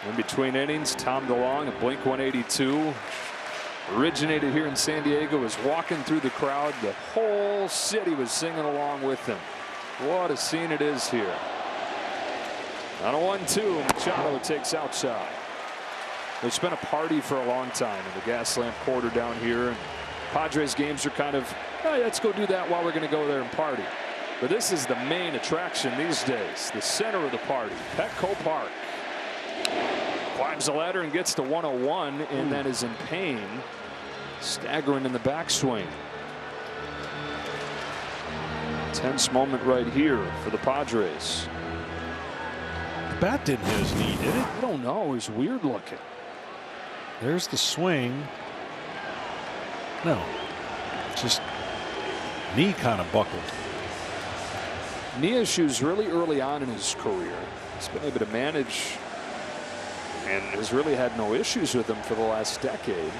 In between innings, Tom DeLonge, a Blink 182. Originated here in San Diego, was walking through the crowd. The whole city was singing along with him. What a scene it is here. On a 1-2, Machado takes outside. There's been a party for a long time in the Gaslamp Quarter down here. And Padres games are kind of, hey, let's go do that while we're going to go there and party. But this is the main attraction these days, the center of the party, Petco Park. Climbs the ladder and gets to 101, and then is in pain, staggering in the backswing. Tense moment right here for the Padres. The bat didn't hit his knee, did it? I don't know. It was weird looking. There's the swing. No, just knee kind of buckled. Knee issues really early on in his career. He's been able to manage and has really had no issues with them for the last decade.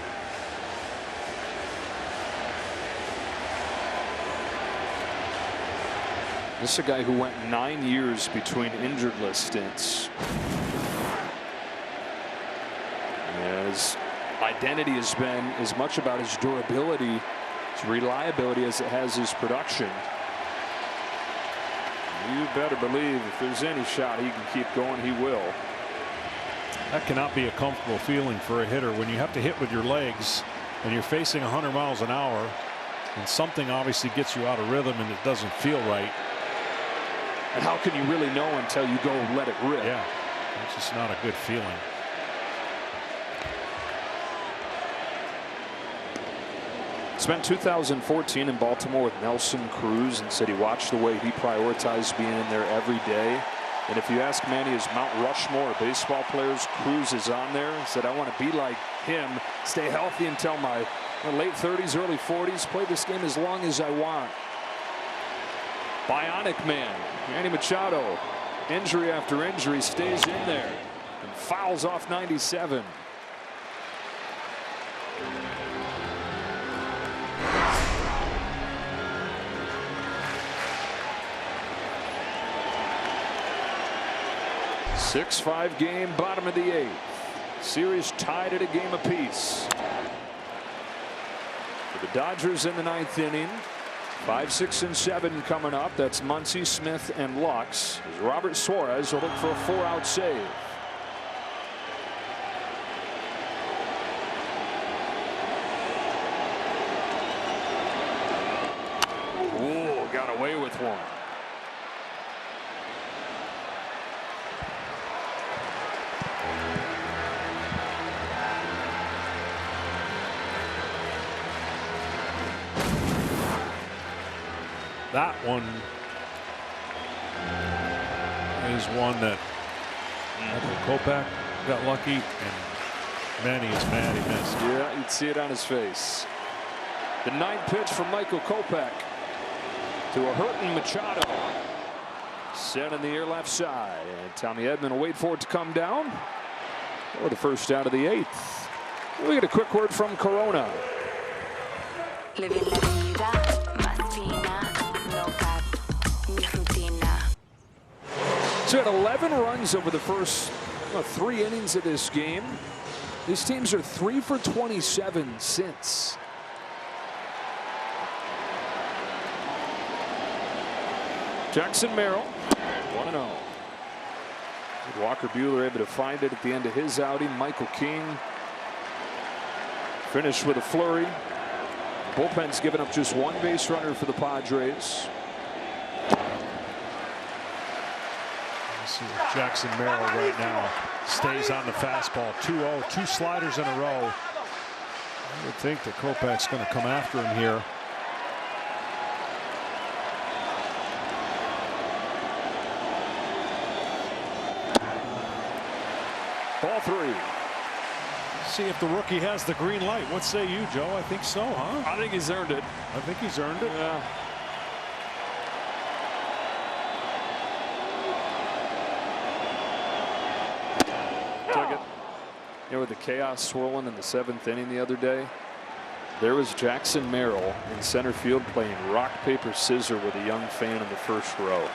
This is a guy who went 9 years between injured list stints. And his identity has been as much about his durability, his reliability, as it has his production. You better believe if there's any shot he can keep going, he will. That cannot be a comfortable feeling for a hitter when you have to hit with your legs and you're facing 100 miles an hour and something obviously gets you out of rhythm and it doesn't feel right. And how can you really know until you go let it rip? Yeah, it's just not a good feeling. Spent 2014 in Baltimore with Nelson Cruz and said he watched the way he prioritized being in there every day. And if you ask Manny, is Mount Rushmore of baseball players, Cruz is on there. He said, I want to be like him, stay healthy until my late 30s, early 40s, play this game as long as I want. Bionic man, Manny Machado, injury after injury, stays in there and fouls off 97. Six-5 game, bottom of the 8th. Series tied at a game apiece. For the Dodgers in the 9th inning. 5, 6, and 7 coming up. That's Muncy, Smith, and Lux. As Robert Suarez will look for a 4-out save. with one. That one is one that Kopech got lucky, and Manny is mad he missed. Yeah, you'd see it on his face. The ninth pitch from Michael Kopech to a hurting Machado. Set in the air left side, and Tommy Edman will wait for it to come down. Or the first out of the 8th. We get a quick word from Corona. So at 11 runs over the first 3 innings of this game. These teams are 3 for 27 since. Jackson Merrill, 1-0. Walker Buehler able to find it at the end of his outing. Michael King finished with a flurry. Bullpen's given up just 1 base runner for the Padres. See Jackson Merrill right now stays on the fastball. 2-0, 2 sliders in a row. I would think that Kopech's going to come after him here. Ball 3. See if the rookie has the green light. What say you, Joe? I think so, huh? I think he's earned it. I think he's earned it. Yeah. Took it. You know, with the chaos swirling in the 7th inning the other day, there was Jackson Merrill in center field playing rock, paper, scissors with a young fan in the first row.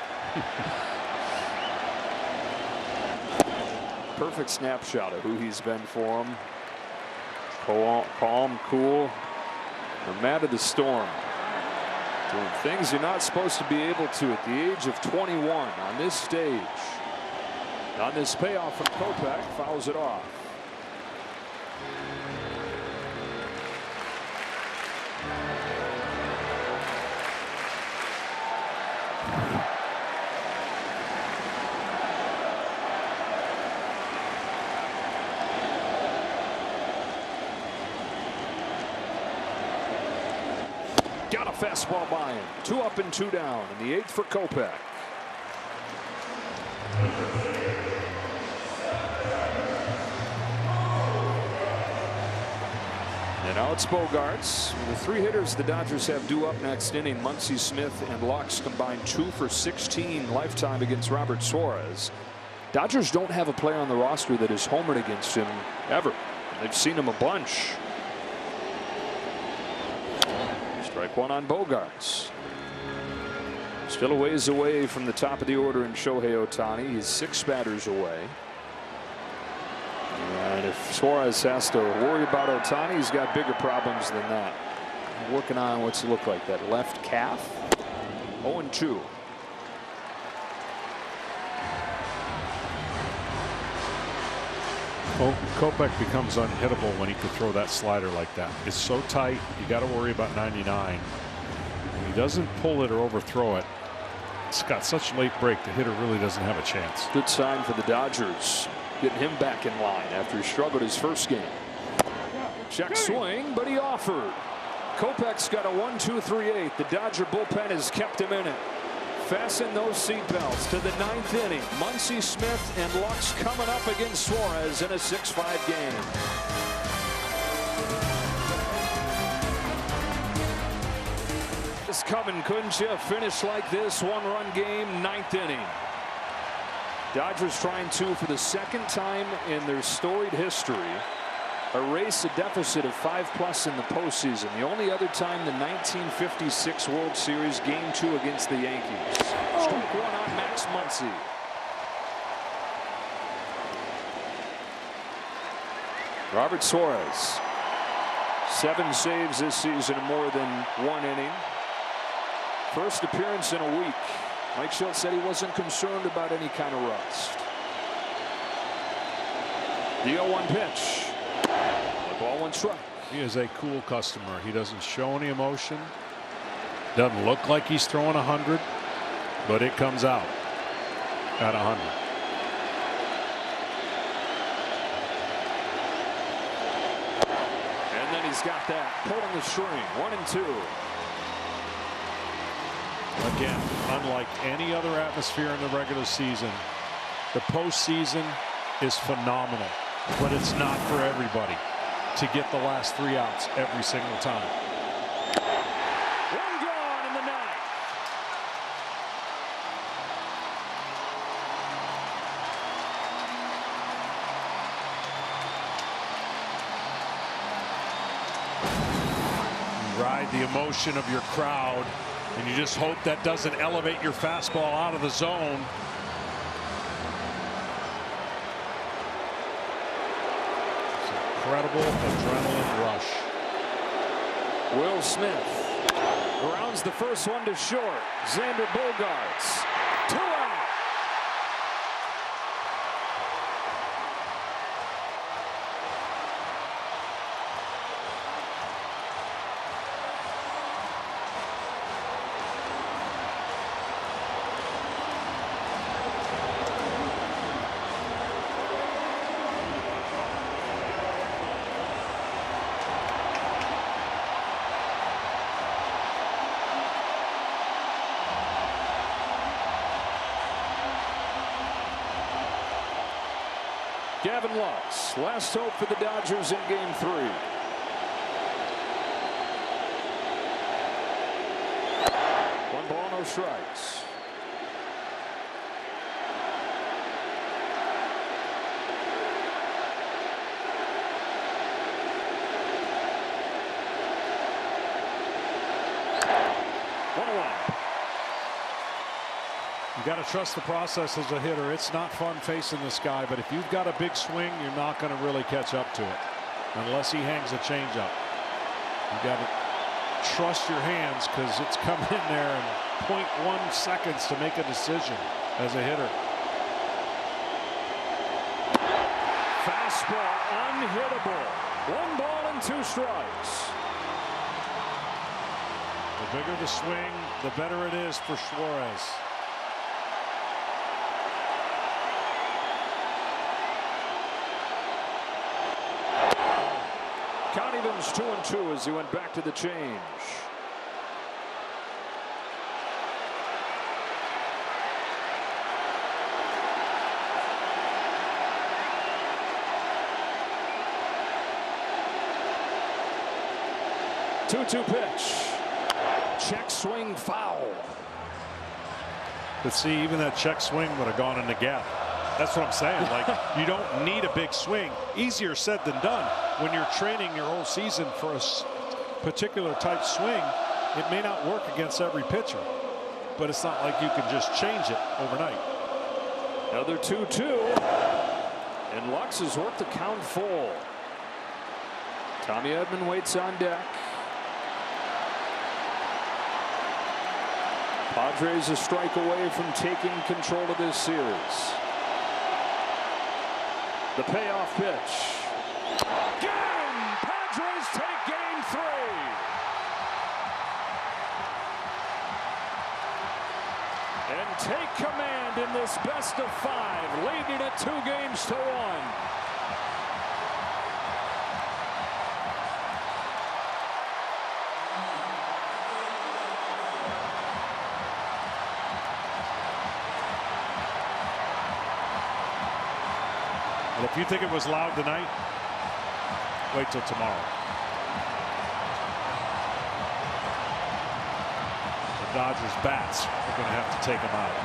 Perfect snapshot of who he's been for him. Calm, cool, no matter the storm. Doing things you're not supposed to be able to at the age of 21 on this stage. On this payoff from Kopech, fouls it off. Got a fastball by him. 2 up and 2 down in the 8th for Kopech. And now it's Bogarts. The 3 hitters the Dodgers have due up next inning. Muncy, Smith, and Lux combined 2 for 16 lifetime against Robert Suarez. Dodgers don't have a player on the roster that has homered against him ever. They've seen him a bunch. Strike 1 on Bogarts. Still a ways away from the top of the order in Shohei Ohtani. He's 6 batters away. And if Suarez has to worry about Ohtani, he's got bigger problems than that. Working on what's it look like, that left calf. 0-2. Kopech becomes unhittable when he could throw that slider like that. It's so tight, you got to worry about 99. When he doesn't pull it or overthrow it, it's got such late break, the hitter really doesn't have a chance. Good sign for the Dodgers, getting him back in line after he struggled his first game. Check swing, but he offered. Kopech's got a 1-2-3-8. The Dodger bullpen has kept him in it. Fasten those seatbelts to the 9th inning. Muncy, Smith, and Lux coming up against Suarez in a 6-5 game. This coming, couldn't you? Finish like this, 1-run game, 9th inning. Dodgers trying to, for the 2nd time in their storied history, erase a deficit of 5+ in the postseason. The only other time, the 1956 World Series Game 2 against the Yankees. Strike 1 on Max Muncy. Robert Suarez, 7 saves this season in more than 1 inning. First appearance in a week. Mike Schultz said he wasn't concerned about any kind of rust. The 0-1 pitch. Ball 1 strike. He is a cool customer. He doesn't show any emotion. Doesn't look like he's throwing 100. but it comes out at 100. And then he's got that, pulling the string, 1-2. Again, unlike any other atmosphere in the regular season, the postseason is phenomenal, but it's not for everybody to get the last 3 outs every single time. One gone in the ninth. You ride the emotion of your crowd, and you just hope that doesn't elevate your fastball out of the zone. Incredible adrenaline rush. Will Smith rounds the first one to short. Xander Bogaerts, 2 out. Gavin Lux, last hope for the Dodgers in Game 3. 1 ball, no strikes. You got to trust the process as a hitter. It's not fun facing this guy, but if you've got a big swing, you're not going to really catch up to it unless he hangs a changeup. You got to trust your hands because it's coming in there in 0.1 seconds to make a decision as a hitter. Fastball unhittable. 1 ball and 2 strikes. The bigger the swing, the better it is for Suarez. Count evens 2-2 as he went back to the change. Two-two pitch. Check swing foul. But see, even that check swing would have gone in the gap. That's what I'm saying. Like, you don't need a big swing. Easier said than done. When you're training your whole season for a particular type swing, it may not work against every pitcher, but it's not like you can just change it overnight. Another 2-2. And Lux has worked the count full. Tommy Edman waits on deck. Padres a strike away from taking control of this series. The payoff pitch. Game! Padres take Game 3. And take command in this best of 5, leading it 2-1. And if you think it was loud tonight, wait till tomorrow. The Dodgers bats are going to have to take them out.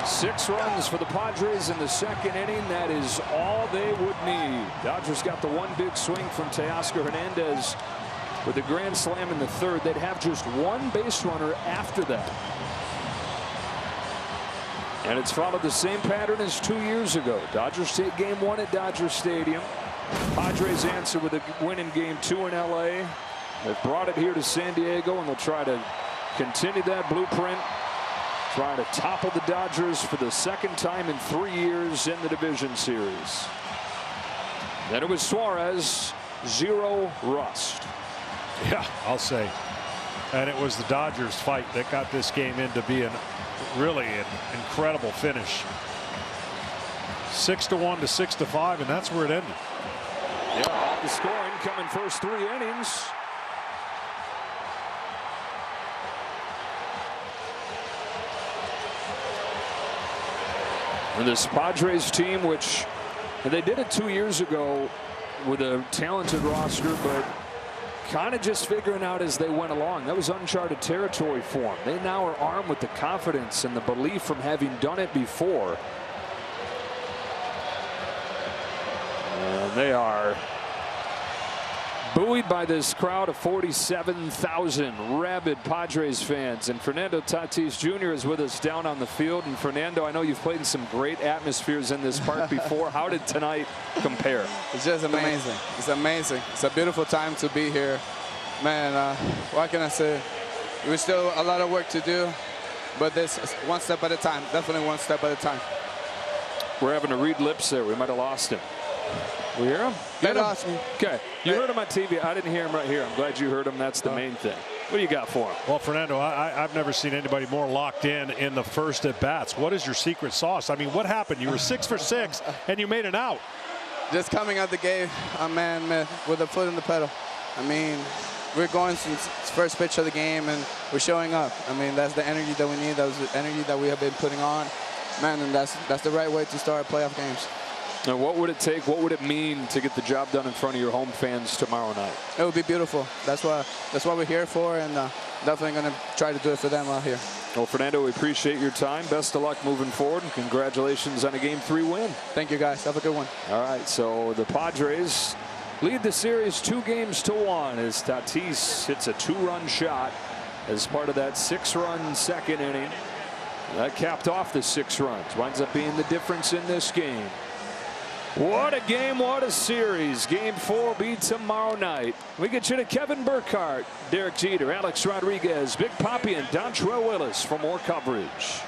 6 runs for the Padres in the 2nd inning. That is all they would need. Dodgers got the one big swing from Teoscar Hernandez with a grand slam in the 3rd. They'd have just 1 base runner after that. And it's followed the same pattern as 2 years ago. Dodgers take Game 1 at Dodger Stadium. Padres answer with a win in Game 2 in LA. They've brought it here to San Diego, and they'll try to continue that blueprint. Trying to topple the Dodgers for the 2nd time in 3 years in the division series. Then it was Suarez, 0 rust. Yeah, I'll say. And it was the Dodgers fight that got this game into being really an incredible finish. 6-1 to 6-5, and that's where it ended. Yeah, all the scoring coming first 3 innings. And this Padres team, which they did it 2 years ago with a talented roster, but kind of just figuring out as they went along. That was uncharted territory for them. They now are armed with the confidence and the belief from having done it before. And they are buoyed by this crowd of 47,000 rabid Padres fans. And Fernando Tatis Jr. is with us down on the field. And Fernando, I know you've played in some great atmospheres in this park before. How did tonight compare? It's just amazing. It's amazing. It's a beautiful time to be here. Man, what can I say? There's still a lot of work to do, but this is one step at a time. Definitely one step at a time. We're having to read lips there. We might have lost him. We hear him? They lost me. Okay. You heard him on TV. I didn't hear him right here. I'm glad you heard him. That's the main thing. What do you got for him? Well, Fernando, I've never seen anybody more locked in the first at bats. What is your secret sauce? I mean, what happened? You were 6 for 6 and you made an out. Just coming out the game, man, with a foot in the pedal. I mean, we're going since first pitch of the game and we're showing up. I mean, that's the energy that we need. That was the energy that we have been putting on, man, and that's the right way to start playoff games. Now, what would it take? What would it mean to get the job done in front of your home fans tomorrow night? It would be beautiful. That's what we're here for, and definitely going to try to do it for them out here. Well, Fernando, we appreciate your time. Best of luck moving forward, and congratulations on a Game 3 win. Thank you, guys. Have a good one. All right, so the Padres lead the series 2-1 as Tatis hits a 2-run shot as part of that 6-run second inning. That capped off the 6 runs. Winds up being the difference in this game. What a game, what a series. Game 4 will be tomorrow night. We get you to Kevin Burkhardt, Derek Jeter, Alex Rodriguez, Big Papi, and Dontrell Willis for more coverage.